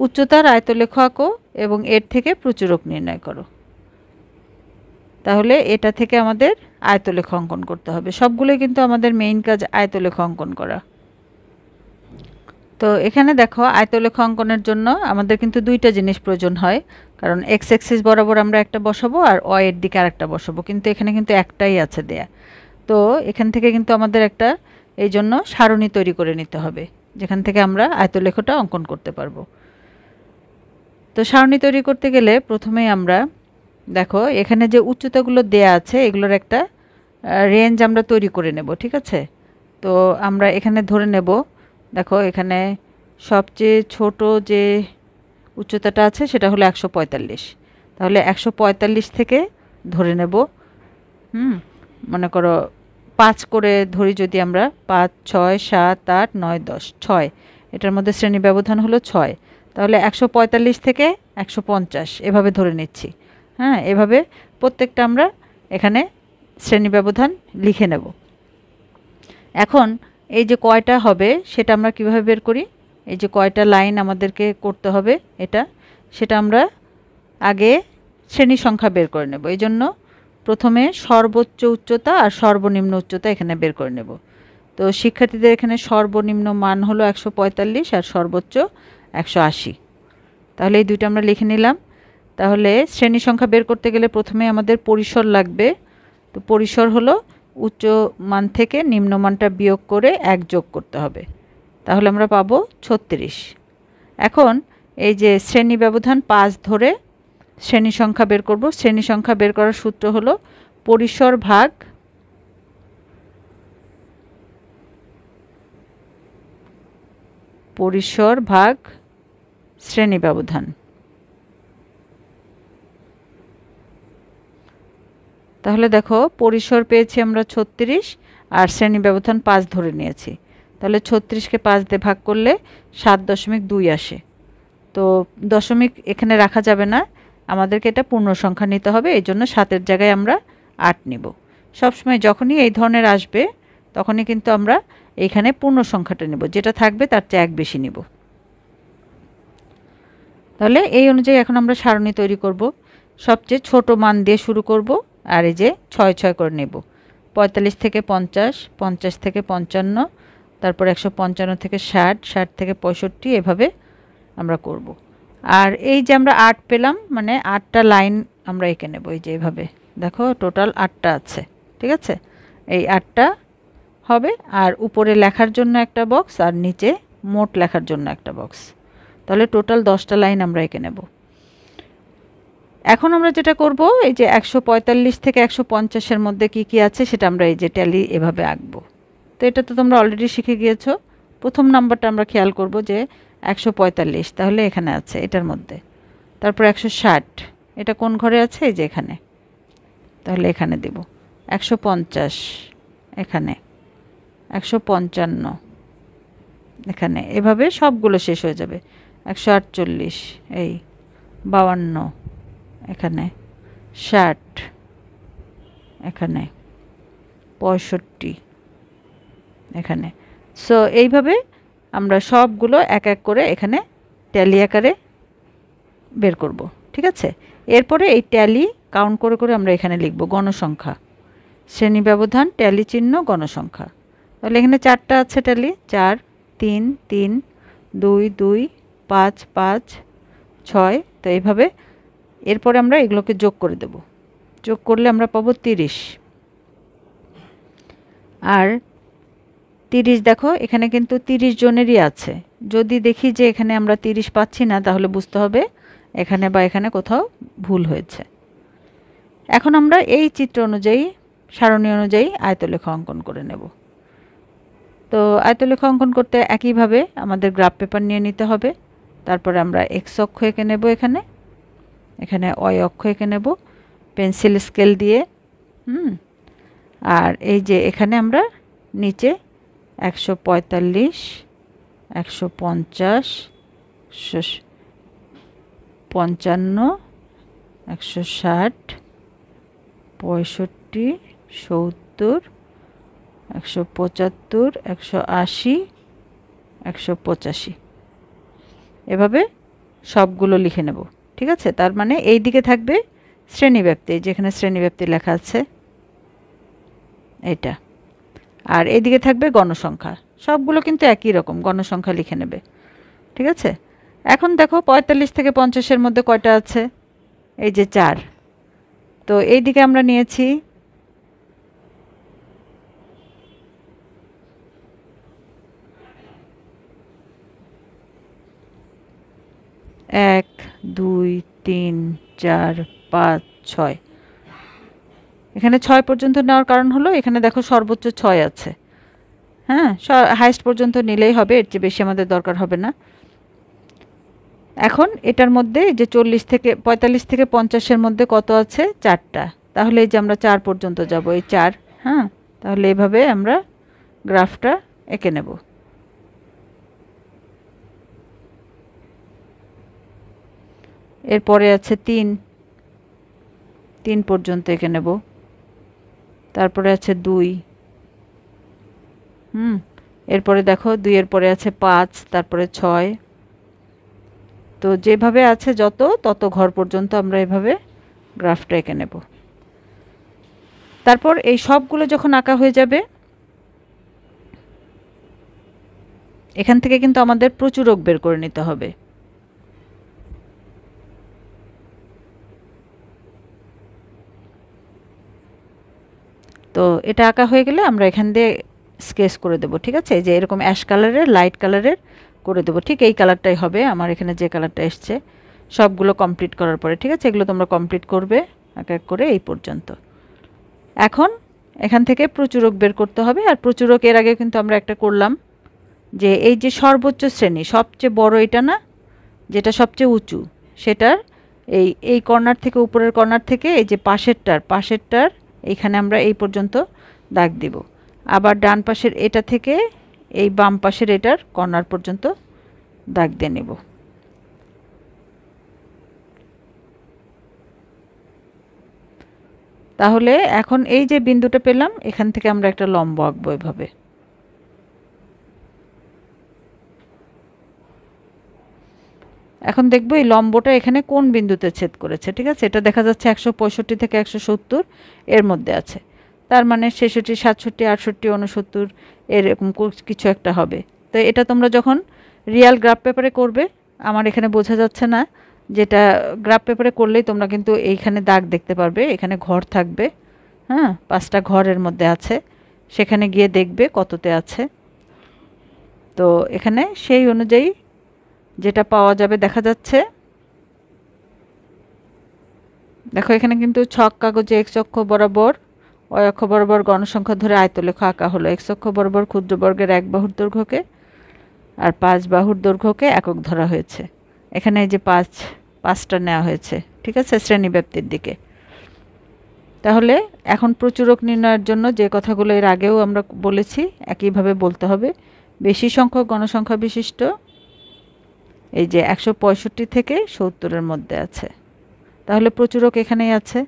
উচ্চতার আয়তলেখ আঁকো এবং এর থেকে প্রচুরক নির্ণয় করো। তাহলে এটা থেকে আমাদের আয়তলেখ অঙ্কন করতে হবে। সবগুলোই কিন্তু আমাদের মেইন কাজ আয়তলেখ অঙ্কন করা। তো এখানে দেখো আয়তলেখ অঙ্কনের জন্য আমাদের কিন্তু দুইটা জিনিস প্রয়োজন হয়, কারণ এক্স অ্যাক্সিস বরাবর আমরা একটা বসাবো আর ওয়াই এর দিকে আরেকটা বসাবো, কিন্তু এখানে কিন্তু একটাই আছে দেয়া। তো এখান থেকে কিন্তু আমাদের একটা এই জন্য সারণী তৈরি করে নিতে হবে, যেখান থেকে আমরা আয়তলেখটা অঙ্কন করতে পারবো। তো সারণী তৈরি করতে গেলে প্রথমেই আমরা দেখো এখানে যে উচ্চতাগুলো দেয়া আছে এগুলোর একটা রেঞ্জ আমরা তৈরি করে নেব, ঠিক আছে। তো আমরা এখানে ধরে নেব, দেখো এখানে সবচেয়ে ছোট যে উচ্চতাটা আছে সেটা হলো 145। তাহলে 145 থেকে ধরে নেব, মনে করো 5 করে ধরি যদি আমরা, 5, 6, 7, 8, 9, 10, 6, এটার মধ্যে শ্রেণী ব্যবধান হলো 6। তাহলে 145 থেকে 150 এভাবে ধরে নিচ্ছি। হ্যাঁ, এভাবে প্রত্যেকটা আমরা এখানে শ্রেণী ব্যবধান লিখে নেব। এখন এই যে কয়টা হবে সেটা আমরা কিভাবে বের করি, এই যে কয়টা লাইন আমাদেরকে করতে হবে এটা, সেটা আমরা আগে শ্রেণী সংখ্যা বের করে নেব। এই জন্য প্রথমে সর্বোচ্চ উচ্চতা আর সর্বনিম্ন উচ্চতা এখানে বের করে নেব। তো শিক্ষার্থীদের এখানে সর্বনিম্ন মান হলো 145 আর সর্বোচ্চ 180। তাহলে এই দুইটা আমরা লিখে নিলাম। তাহলে শ্রেণী সংখ্যা বের করতে গেলে প্রথমে আমাদের পরিসর লাগবে। তো পরিসর হলো উচ্চ মান থেকে নিম্ন মানটা বিয়োগ করে 1 যোগ করতে হবে, তাহলে আমরা পাবো 36। এখন এই যে শ্রেণী ব্যবধান 5 ধরে শ্রেণী সংখ্যা বের করব। শ্রেণী সংখ্যা বের করার সূত্র হলো পরিসর ভাগ শ্রেণী ব্যবধান। তাহলে দেখো পরিসর পেয়েছি আমরা 36 আর শ্রেণী ব্যবধান 5 ধরে নিয়েছি। তাহলে 36কে 5 দিয়ে ভাগ করলে 7.2 আসে। তো দশমিক এখানে রাখা যাবে না, আমাদেরকে এটা পূর্ণ সংখ্যা নিতে হবে, এই জন্য 7-এর জায়গায় আমরা 8 নিব। সবসময় যখনই এই ধরনের আসবে তখনই কিন্তু আমরা এইখানে পূর্ণ সংখ্যাটা নেব, যেটা থাকবে তার চেয়ে 1 বেশি নিব। তাহলে এই অনুযায়ী এখন আমরা সারণী তৈরি করব। সবচেয়ে ছোট মান দিয়ে শুরু করব আর এই যে 6 6 করে নেব। 45 থেকে 50, 50 থেকে 55, তারপর 155 থেকে 60, 60 থেকে 65, এভাবে আমরা করব। আর এই যে আমরা 8 পেলাম, মানে 8টা লাইন আমরা এঁকে নেব। এই যে এভাবে দেখো টোটাল 8টা আছে, ঠিক আছে। এই 8টা হবে, আর উপরে লেখার জন্য একটা বক্স আর নিচে মোট লেখার জন্য একটা বক্স। তাহলে টোটাল 10টা লাইন আমরা এঁকে নেব। এখন আমরা যেটা করব, এই যে 145 থেকে 150-এর মধ্যে কি কি আছে সেটা আমরা এই যে ট্যালি এভাবে আঁকবো। তো এটা তো তোমরা অলরেডি শিখে গিয়েছো। প্রথম নাম্বারটা আমরা খেয়াল করব যে 145, তাহলে এখানে আছে এটার মধ্যে। তারপর 160, এটা কোন ঘরে আছে, এই যে এখানে, তাহলে এখানে দেব। 150 এখানে, 155 এখানে, এভাবে সবগুলো শেষ হয়ে যাবে। 148, এই 52 এখানে, 60 এখানে, 65 এখানে। সো এইভাবে আমরা সবগুলো এক এক করে এখানে ট্যালি আকারে বের করব, ঠিক আছে। এরপরে এই ট্যালি কাউন্ট করে করে আমরা এখানে লিখব গণসংখ্যা, শ্রেণী ব্যবধান, ট্যালি চিহ্ন, গণসংখ্যা। তাহলে এখানে 4টা আছে ট্যালি, 4, 3, 3, 2, 2, 5, 5, 6। তো এইভাবে এরপরে আমরা এগুলোকে যোগ করে দেব। যোগ করলে আমরা পাবো 30। আর 30 দেখো এখানে কিন্তু 30 জনেরই আছে। যদি দেখি যে এখানে আমরা 30 পাচ্ছি না, তাহলে বুঝতে হবে এখানে বা এখানে কোথাও ভুল হয়েছে। এখন আমরা এই চিত্র অনুযায়ী, সারণী অনুযায়ী আয়তলেখ অঙ্কন করে নেব। তো আয়তলেখ অঙ্কন করতে একইভাবে আমাদের গ্রাফ পেপার নিয়ে নিতে হবে। তারপরে আমরা এক্স অক্ষ এঁকে নেব, এখানে এখানে ওয়াই অক্ষ এঁকে নেব পেন্সিল স্কেল দিয়ে। আর এই যে এখানে আমরা নিচে 145, 150, 55, 160, 65, 70, 175, 180, 185 এভাবে সবগুলো লিখে নেব। ঠিক আছে, তার মানে এই দিকে থাকবে শ্রেণীব্যাপ্তি, যেখানে শ্রেণীব্যাপ্তি লেখা আছে এটা, আর এদিকে থাকবে গণসংখ্যা। সবগুলো কিন্তু একই রকম, গণসংখ্যা লিখে নেবে। ঠিক আছে, এখন দেখো 45 থেকে 50-এর মধ্যে কয়টা আছে? এই যে 4। তো এই দিকে আমরা নিয়েছি 1 2 3 4 5 6। এখানে 6 পর্যন্ত নেওয়ার কারণ হলো এখানে দেখো সর্বোচ্চ 6 আছে। হ্যাঁ, হাইস্ট পর্যন্ত নিলেই হবে, এর চেয়ে বেশি আমাদের দরকার হবে না। এখন এটার মধ্যে যে 45 থেকে 50-এর মধ্যে কত আছে? 4টা। তাহলে এই যে আমরা 4 পর্যন্ত যাব, এই 4। হ্যাঁ, তাহলে এভাবে আমরা গ্রাফটা এঁকে নেব। এরপরে আছে 3 পর্যন্ত এঁকে নেব। তারপরে আছে 2। এরপরে দেখো 2 এর পরে আছে 5, তারপরে 6। তো যেভাবে আছে তত ঘর পর্যন্ত আমরা এভাবে গ্রাফটা এঁকে নেব। তারপর এই সবগুলো যখন আঁকা হয়ে যাবে, এখান থেকে কিন্তু আমাদের প্রচুরক বের করে নিতে হবে। তো এটা আঁকা হয়ে গেলে আমরা এখান দিয়ে স্কেচ করে দেব। ঠিক আছে, যে এরকম অ্যাশ কালারের, লাইট কালারের করে দেব। ঠিক এই কালারটাই হবে আমার এখানে যে কালারটা এসছে সবগুলো কমপ্লিট করার পরে। ঠিক আছে, এগুলো তোমরা কমপ্লিট করবে এক এক করে এই পর্যন্ত। এখন এখান থেকে প্রচুরক বের করতে হবে। আর প্রচুরক এর আগে কিন্তু আমরা একটা করলাম, যে এই যে সর্বোচ্চ শ্রেণী সবচেয়ে বড় এটা না, যেটা সবচেয়ে উঁচু, সেটার এই কর্নার থেকে, উপরের কর্নার থেকে এই যে পাশেরটার এইখানে আমরা এই পর্যন্ত দাগ দিব। আবার ডান পাশের এটা থেকে এই বাম পাশের এটার কর্নার পর্যন্ত দাগ দিয়ে নেব। তাহলে এখন এই যে বিন্দুটা পেলাম, এখান থেকে আমরা একটা লম্ব আঁকবো এভাবে। এখন দেখব এই লম্বটা এখানে কোন বিন্দুতে ছেদ করেছে। ঠিক আছে, এটা দেখা যাচ্ছে 165 থেকে 170 এর মধ্যে আছে। তার মানে 66, 67, 68, 69 এরকম কিছু একটা হবে। তো এটা তোমরা যখন রিয়াল গ্রাফ পেপারে করবে, আমার এখানে বোঝা যাচ্ছে না, যেটা গ্রাফ পেপারে করলেই তোমরা কিন্তু এইখানে দাগ দেখতে পারবে, এখানে ঘর থাকবে। হ্যাঁ, 5টা ঘরের মধ্যে আছে, সেখানে গিয়ে দেখবে কততে আছে। তো এখানে সেই অনুযায়ী যেটা পাওয়া যাবে দেখা যাচ্ছে। দেখো এখানে কিন্তু ছক কাগজে x অক্ষ বরাবর, y অক্ষ বরাবর গণসংখ্যা ধরে আয়তলেখ আঁকা হলো। x অক্ষ বরাবর ক্ষুদ্র বর্গের 1 বাহুর দৈর্ঘ্যকে আর 5 বাহুর দৈর্ঘ্যকে একক ধরা হয়েছে। এখানে এই যে 5টা নেওয়া হয়েছে। ঠিক আছে, শ্রেণীব্যাপ্তির দিকে। তাহলে এখন প্রচুরক নির্ণয়ের জন্য যে কথাগুলো এর আগেও আমরা বলেছি একইভাবে বলতে হবে। বেশি সংখ্যক গণসংখ্যা বিশিষ্ট এই যে 165 থেকে 70-এর মধ্যে আছে, তাহলে প্রচুরক এখানেই আছে।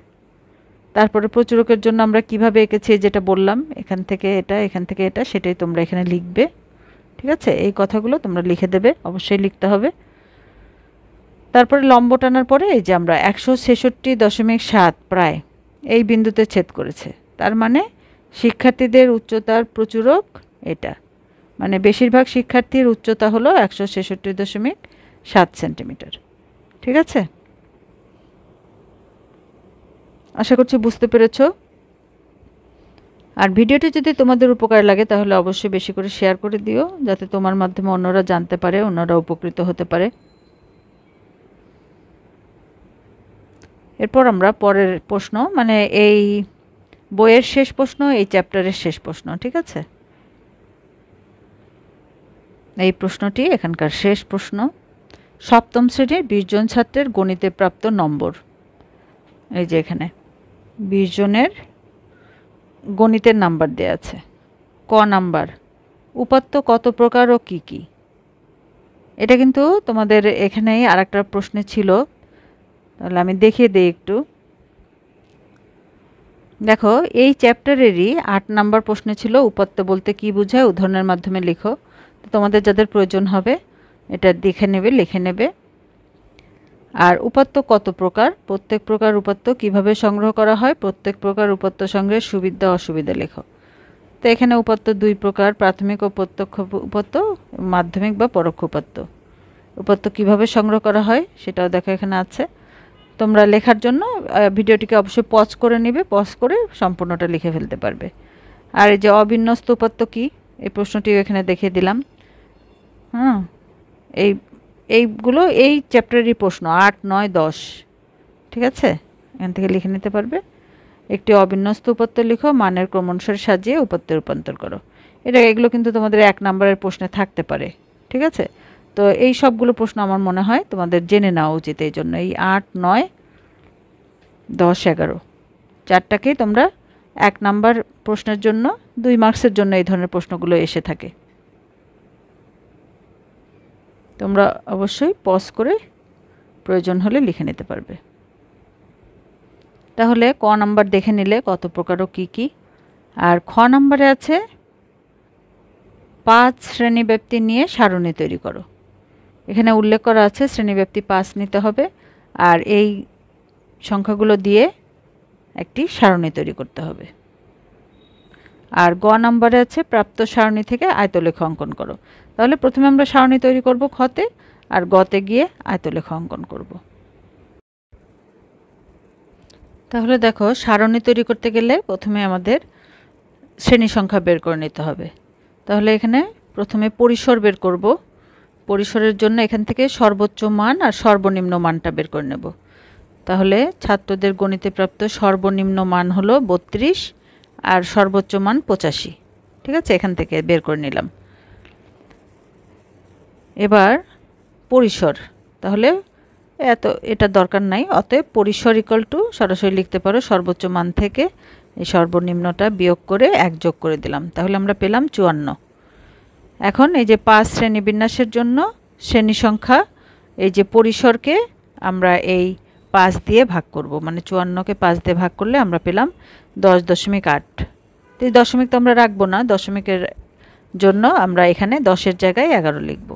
তারপরে প্রচুরকের জন্য আমরা কিভাবে এঁকেছি যেটা বললাম, এখান থেকে এটা, এখান থেকে এটা, সেটাই তোমরা এখানে লিখবে। ঠিক আছে, এই কথাগুলো তোমরা লিখে দেবে, অবশ্যই লিখতে হবে। তারপরে লম্ব টানার পরে এই যে আমরা 166.7 প্রায় এই বিন্দুতে ছেদ করেছে। তার মানে শিক্ষার্থীদের উচ্চতার প্রচুরক এটা, মানে বেশিরভাগ শিক্ষার্থীর উচ্চতা হলো 166.7 সেন্টিমিটার। ঠিক আছে, আশা করছি বুঝতে পেরেছো। আর ভিডিওটি যদি তোমাদের উপকার লাগে তাহলে অবশ্যই বেশি করে শেয়ার করে দিও, যাতে তোমার মাধ্যমে অন্যরা জানতে পারে, অন্যরা উপকৃত হতে পারে। এরপর আমরা পরের প্রশ্ন, মানে এই বইয়ের শেষ প্রশ্ন, এই চ্যাপ্টারের শেষ প্রশ্ন। ঠিক আছে, এই প্রশ্নটি এখানকার শেষ প্রশ্ন। সপ্তম শ্রেণীর 20 জন ছাত্রের গণিতে প্রাপ্ত নম্বর। এই যে এখানে 20 জনের গণিতের নাম্বার দেয়া আছে। ক নাম্বার, উপাত্ত কত প্রকার ও কি কি? এটা কিন্তু তোমাদের এখানেই আরেকটা প্রশ্নে ছিল, তাহলে আমি দেখিয়ে দিই একটু। দেখো এই চ্যাপ্টারেরই 8 নাম্বার প্রশ্নে ছিল উপাত্ত বলতে কি বোঝায়, উদাহরণের মাধ্যমে লিখো। তো তোমাদের যাদের প্রয়োজন হবে এটা দেখে নেবে, লিখে নেবে। আর উপাত্ত কত প্রকার, প্রত্যেক প্রকার উপাত্ত কিভাবে সংগ্রহ করা হয়, প্রত্যেক প্রকার উপাত্ত সংগ্রহের সুবিধা অসুবিধা লেখো। তো এখানে উপাত্ত দুই প্রকার, প্রাথমিক ও প্রত্যক্ষ উপাত্ত, মাধ্যমিক বা পরোক্ষ উপাত্ত। উপাত্ত কিভাবে সংগ্রহ করা হয় সেটাও দেখো এখানে আছে। তোমরা লেখার জন্য ভিডিওটিকে অবশ্যই পজ করে নেবে, পজ করে সম্পূর্ণটা লিখে ফেলতে পারবে। আর এই যে অবিন্যস্ত উপাত্ত কি, এই প্রশ্নটিও এখানে দেখিয়ে দিলাম। এইগুলো এই চ্যাপ্টারেরই প্রশ্ন 8, 9, 10, ঠিক আছে, এখান থেকে লিখে নিতে পারবে। একটি অবিন্যস্ত উপাত্ত লিখো, মানের ক্রম অনুসারে সাজিয়ে উপাত্তে রূপান্তর করো। এগুলো কিন্তু তোমাদের 1 নম্বরের প্রশ্নে থাকতে পারে, ঠিক আছে। তো এই সবগুলো প্রশ্ন আমার মনে হয় তোমাদের জেনে নেওয়া উচিত। এই জন্য এই 8, 9, 10, 11 চারটাকেই তোমরা 1 নাম্বার প্রশ্নের জন্য 2 মার্কসের জন্য এই ধরনের প্রশ্নগুলো এসে থাকে। তোমরা অবশ্যই পজ করে প্রয়োজন হলে লিখে নিতে পারবে। তাহলে ক নাম্বার দেখে নিলে কত প্রকার ও কী কী। আর খ নাম্বারে আছে 5 শ্রেণীব্যাপ্তি নিয়ে সারণী তৈরি করো। এখানে উল্লেখ করা আছে শ্রেণীব্যাপ্তি 5 নিতে হবে আর এই সংখ্যাগুলো দিয়ে একটি সারণী তৈরি করতে হবে। আর গ নাম্বারে আছে প্রাপ্ত সারণী থেকে আয়তলেখ অঙ্কন করো। তাহলে প্রথমে আমরা সারণী তৈরি করব খতে, আর গতে গিয়ে আয়তলেখ অঙ্কন করব। তাহলে দেখো সারণী তৈরি করতে গেলে প্রথমে আমাদের শ্রেণী সংখ্যা বের করে নিতে হবে। তাহলে এখানে প্রথমে পরিসর বের করব। পরিসরের জন্য এখান থেকে সর্বোচ্চ মান আর সর্বনিম্ন মানটা বের করে নেব। তাহলে ছাত্রদের গণিতে প্রাপ্ত সর্বনিম্ন মান হলো 32 আর সর্বোচ্চ মান 85, ঠিক আছে, এখান থেকে বের করে নিলাম। এবার পরিসর, তাহলে এটা দরকার নাই, অতএব পরিসর ইকুয়াল টু সরাসরি লিখতে পারো সর্বোচ্চ মান থেকে এই সর্বনিম্নটা বিয়োগ করে 1 যোগ করে দিলাম, তাহলে আমরা পেলাম 54। এখন এই যে 5 শ্রেণী বিন্যাসের জন্য শ্রেণী সংখ্যা, এই যে পরিসরকে আমরা এই 5 দিয়ে ভাগ করব, মানে 54কে 5 দিয়ে ভাগ করলে আমরা পেলাম 10.8। তো এই দশমিক তো আমরা রাখবো না, দশমিকের জন্য আমরা এখানে 10-এর জায়গায় 11 লিখব।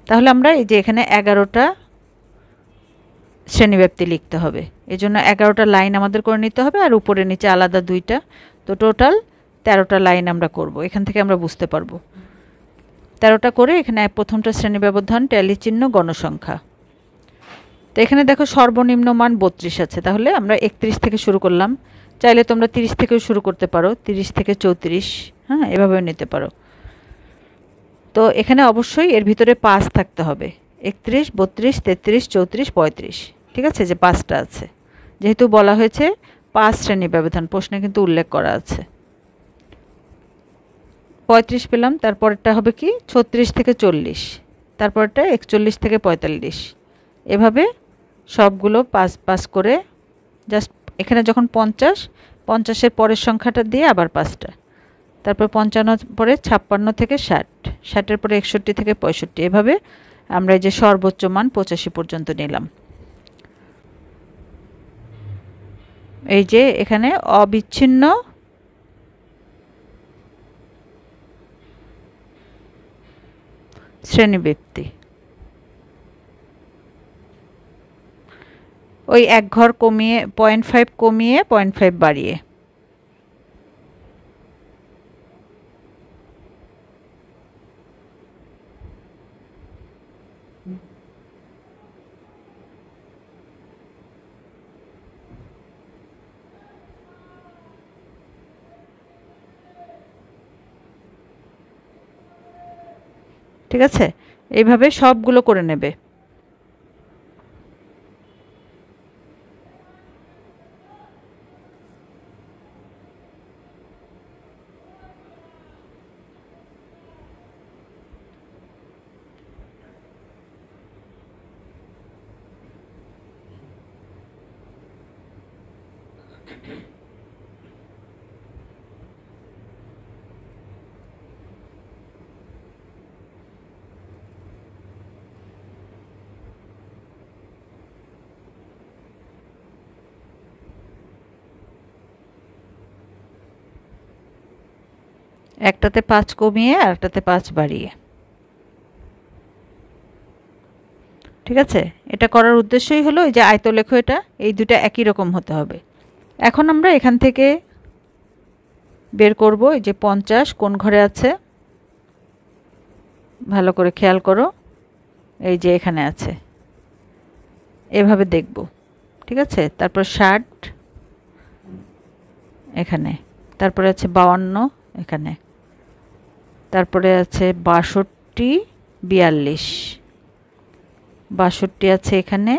তাহলে আমরা এই যে এখানে 11টা শ্রেণীব্যাপ্তি লিখতে হবে, এই জন্য 11টা লাইন আমাদের করে নিতে হবে আর উপরে নিচে আলাদা 2টা, তো টোটাল 13টা লাইন আমরা করব। এখান থেকে আমরা বুঝতে পারবো 13টা করে এখানে প্রথমটা শ্রেণী ব্যবধান ট্যালি চিহ্ন গণসংখ্যা। তো এখানে দেখো সর্বনিম্ন মান 32 আছে, তাহলে আমরা 31 থেকে শুরু করলাম। চাইলে তোমরা 30 থেকেও শুরু করতে পারো, 30 থেকে 34, হ্যাঁ, এভাবেও নিতে পারো। তো এখানে অবশ্যই এর ভিতরে 5 থাকতে হবে, 31, 32, 33, 34, 35, ঠিক আছে, যে 5টা আছে, যেহেতু বলা হয়েছে 5 শ্রেণী ব্যবধান, প্রশ্নে কিন্তু উল্লেখ করা আছে। 35 পেলাম, তারপরটা হবে কি 36 থেকে 40, তারপরটা 41 থেকে 45, এভাবে সবগুলো 5 করে জাস্ট এখানে যখন 50-এর পরের সংখ্যাটা দিয়ে আবার 5টা, তারপর 55 পরে 56 থেকে 60, 60-এর পরে 61 থেকে 65, এভাবে আমরা এই যে সর্বোচ্চ মান 85 পর্যন্ত নিলাম। এই যে এখানে অবিচ্ছিন্ন শ্রেণীব্যাপ্তি, ওই 1 ঘর কমিয়ে 0.5 কমিয়ে 0.5 বাড়িয়ে। ঠিক আছে, এইভাবে সবগুলো করে নেবে। একটাতে 5 কমিয়ে আর একটাতে 5 বাড়িয়ে। ঠিক আছে, এটা করার উদ্দেশ্যই হলো এই যে আয়তলেখ, এটা এই দুটা একই রকম হতে হবে। এখন আমরা এখান থেকে বের করব এই যে 50 কোন ঘরে আছে, ভালো করে খেয়াল করো, এই যে এখানে আছে, এভাবে দেখব। ঠিক আছে, তারপর 60 এখানে, তারপরে আছে 52 এখানে, তারপরে আছে 62, 42, 62 আছে এখানে,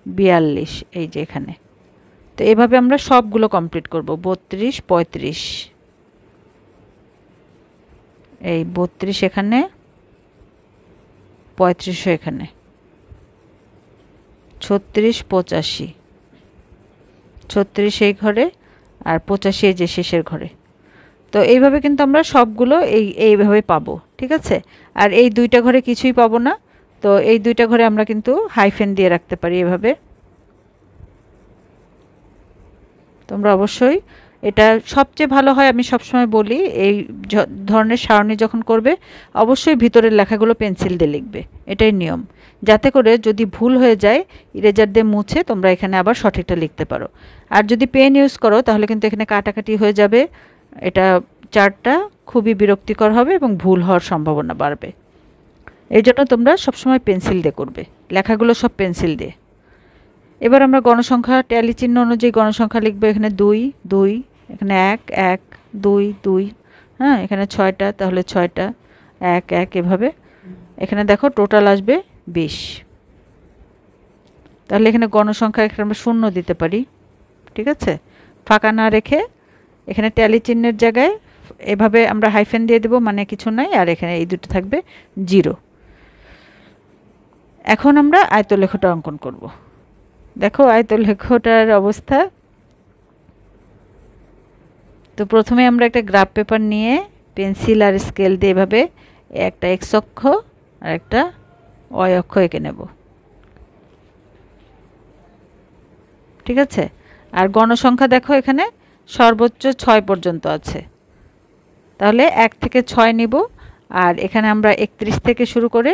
42 এই যে এখানে। তো এভাবে আমরা সবগুলো কমপ্লিট করব। 32, 35, এই 32 এখানে, 35 এখানে, 36, 85, 36 এই ঘরে, আর 85 এই যে শেষের ঘরে। তো এইভাবে কিন্তু আমরা সবগুলো এইভাবে পাবো। ঠিক আছে, আর এই দুইটা ঘরে কিছুই পাবো না, তো এই দুইটা ঘরে আমরা কিন্তু হাইফেন দিয়ে রাখতে পারি এভাবে। তোমরা অবশ্যই, এটা সবচেয়ে ভালো হয়, আমি সবসময় বলি এই ধরনের সারণী যখন করবে অবশ্যই ভিতরের লেখাগুলো পেন্সিল দিয়ে লিখবে, এটাই নিয়ম, যাতে করে যদি ভুল হয়ে যায় ইরেজার দিয়ে মুছে তোমরা এখানে আবার সঠিকটা লিখতে পারো। আর যদি পেন ইউজ করো তাহলে কিন্তু এখানে কাটাকাটি হয়ে যাবে, এটা চার্টটা খুবই বিরক্তিকর হবে এবং ভুল হওয়ার সম্ভাবনা বাড়বে। এই জন্য তোমরা সবসময় পেন্সিল দিয়ে করবে, লেখাগুলো সব পেন্সিল দিয়ে। এবার আমরা গণসংখ্যা ট্যালি চিহ্ন অনুযায়ী গণসংখ্যা লিখবো। এখানে 2, 2, এখানে 1, 1, 2, 2, হ্যাঁ, এখানে 6টা, তাহলে 6টা, 1, 1 এভাবে। এখানে দেখো টোটাল আসবে 20। তাহলে এখানে গণসংখ্যা এখানে আমরা 0 দিতে পারি। ঠিক আছে, ফাঁকা না রেখে এখানে ট্যালি চিহ্নের জায়গায় এভাবে আমরা হাইফেন দিয়ে দেবো, মানে কিছু নাই, আর এখানে এই দুটো থাকবে 0। এখন আমরা আয়তলেখটা অঙ্কন করব। দেখো আয়তলেখটার অবস্থা। তো প্রথমে আমরা একটা গ্রাফ পেপার নিয়ে পেন্সিল আর স্কেল দিয়ে এভাবে একটা এক্স অক্ষ আর একটা ওয়াই অক্ষ এঁকে নেব। ঠিক আছে, আর গণসংখ্যা দেখো এখানে সর্বোচ্চ 6 পর্যন্ত আছে, তাহলে 1 থেকে 6 নিব, আর এখানে আমরা 31 থেকে শুরু করে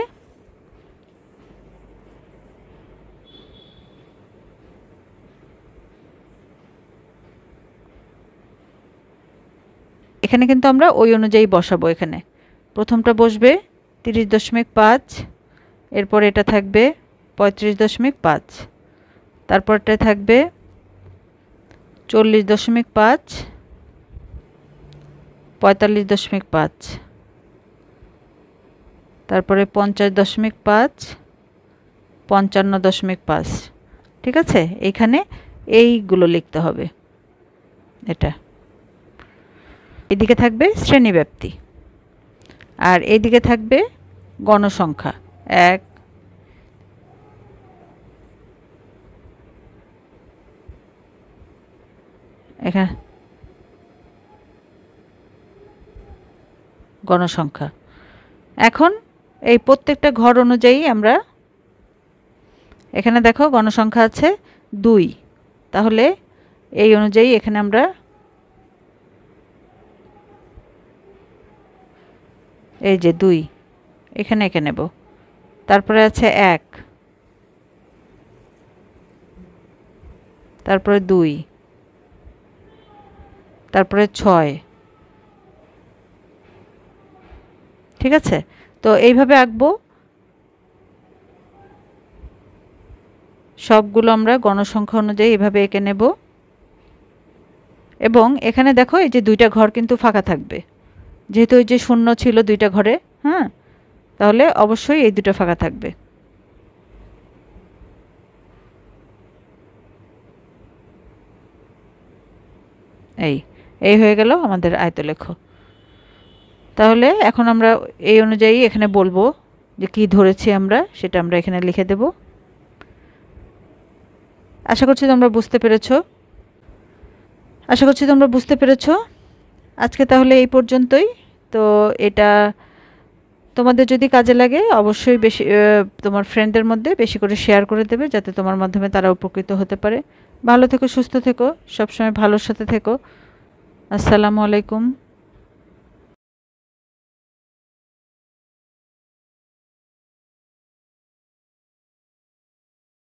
এখানে কিন্তু আমরা ওই অনুযায়ী বসাবো। এখানে প্রথমটা বসবে 30.5, এরপর এটা থাকবে 35.5, তারপরটা থাকবে 40.5, 45.5, তারপরে 50.5, 55.5। ঠিক আছে, এইখানে এইগুলো লিখতে হবে। এটা এদিকে থাকবে শ্রেণীব্যাপ্তি, আর এইদিকে থাকবে গণসংখ্যা 1, এখানে গণসংখ্যা। এখন এই প্রত্যেকটা ঘর অনুযায়ী আমরা এখানে দেখো গণসংখ্যা আছে 2, তাহলে এই অনুযায়ী এখানে আমরা এই যে 2 এখানে এঁকে নেব। তারপরে আছে 1, তারপরে 2, তারপরে 6। ঠিক আছে, তো এইভাবে আঁকবো সবগুলো আমরা গণসংখ্যা অনুযায়ী এভাবে এঁকে নেব। এবং এখানে দেখো এই যে 2টা ঘর কিন্তু ফাঁকা থাকবে, যেহেতু এই যে 0 ছিল 2টা ঘরে, হ্যাঁ, তাহলে অবশ্যই এই 2টা ফাঁকা থাকবে। এই হয়ে গেল আমাদের আয়তলেখ। তাহলে এখন আমরা এই অনুযায়ী এখানে বলবো যে কি ধরেছি আমরা, সেটা আমরা এখানে লিখে দেব। আশা করছি তোমরা বুঝতে পেরেছো। আজকে তাহলে এই পর্যন্তই। তো এটা তোমাদের যদি কাজে লাগে অবশ্যই বেশি তোমার ফ্রেন্ডদের মধ্যে বেশি করে শেয়ার করে দেবে, যাতে তোমার মাধ্যমে তারা উপকৃত হতে পারে। ভালো থেকো, সুস্থ থেকো, সবসময় ভালোর সাথে থেকো। আসসালামু আলাইকুম।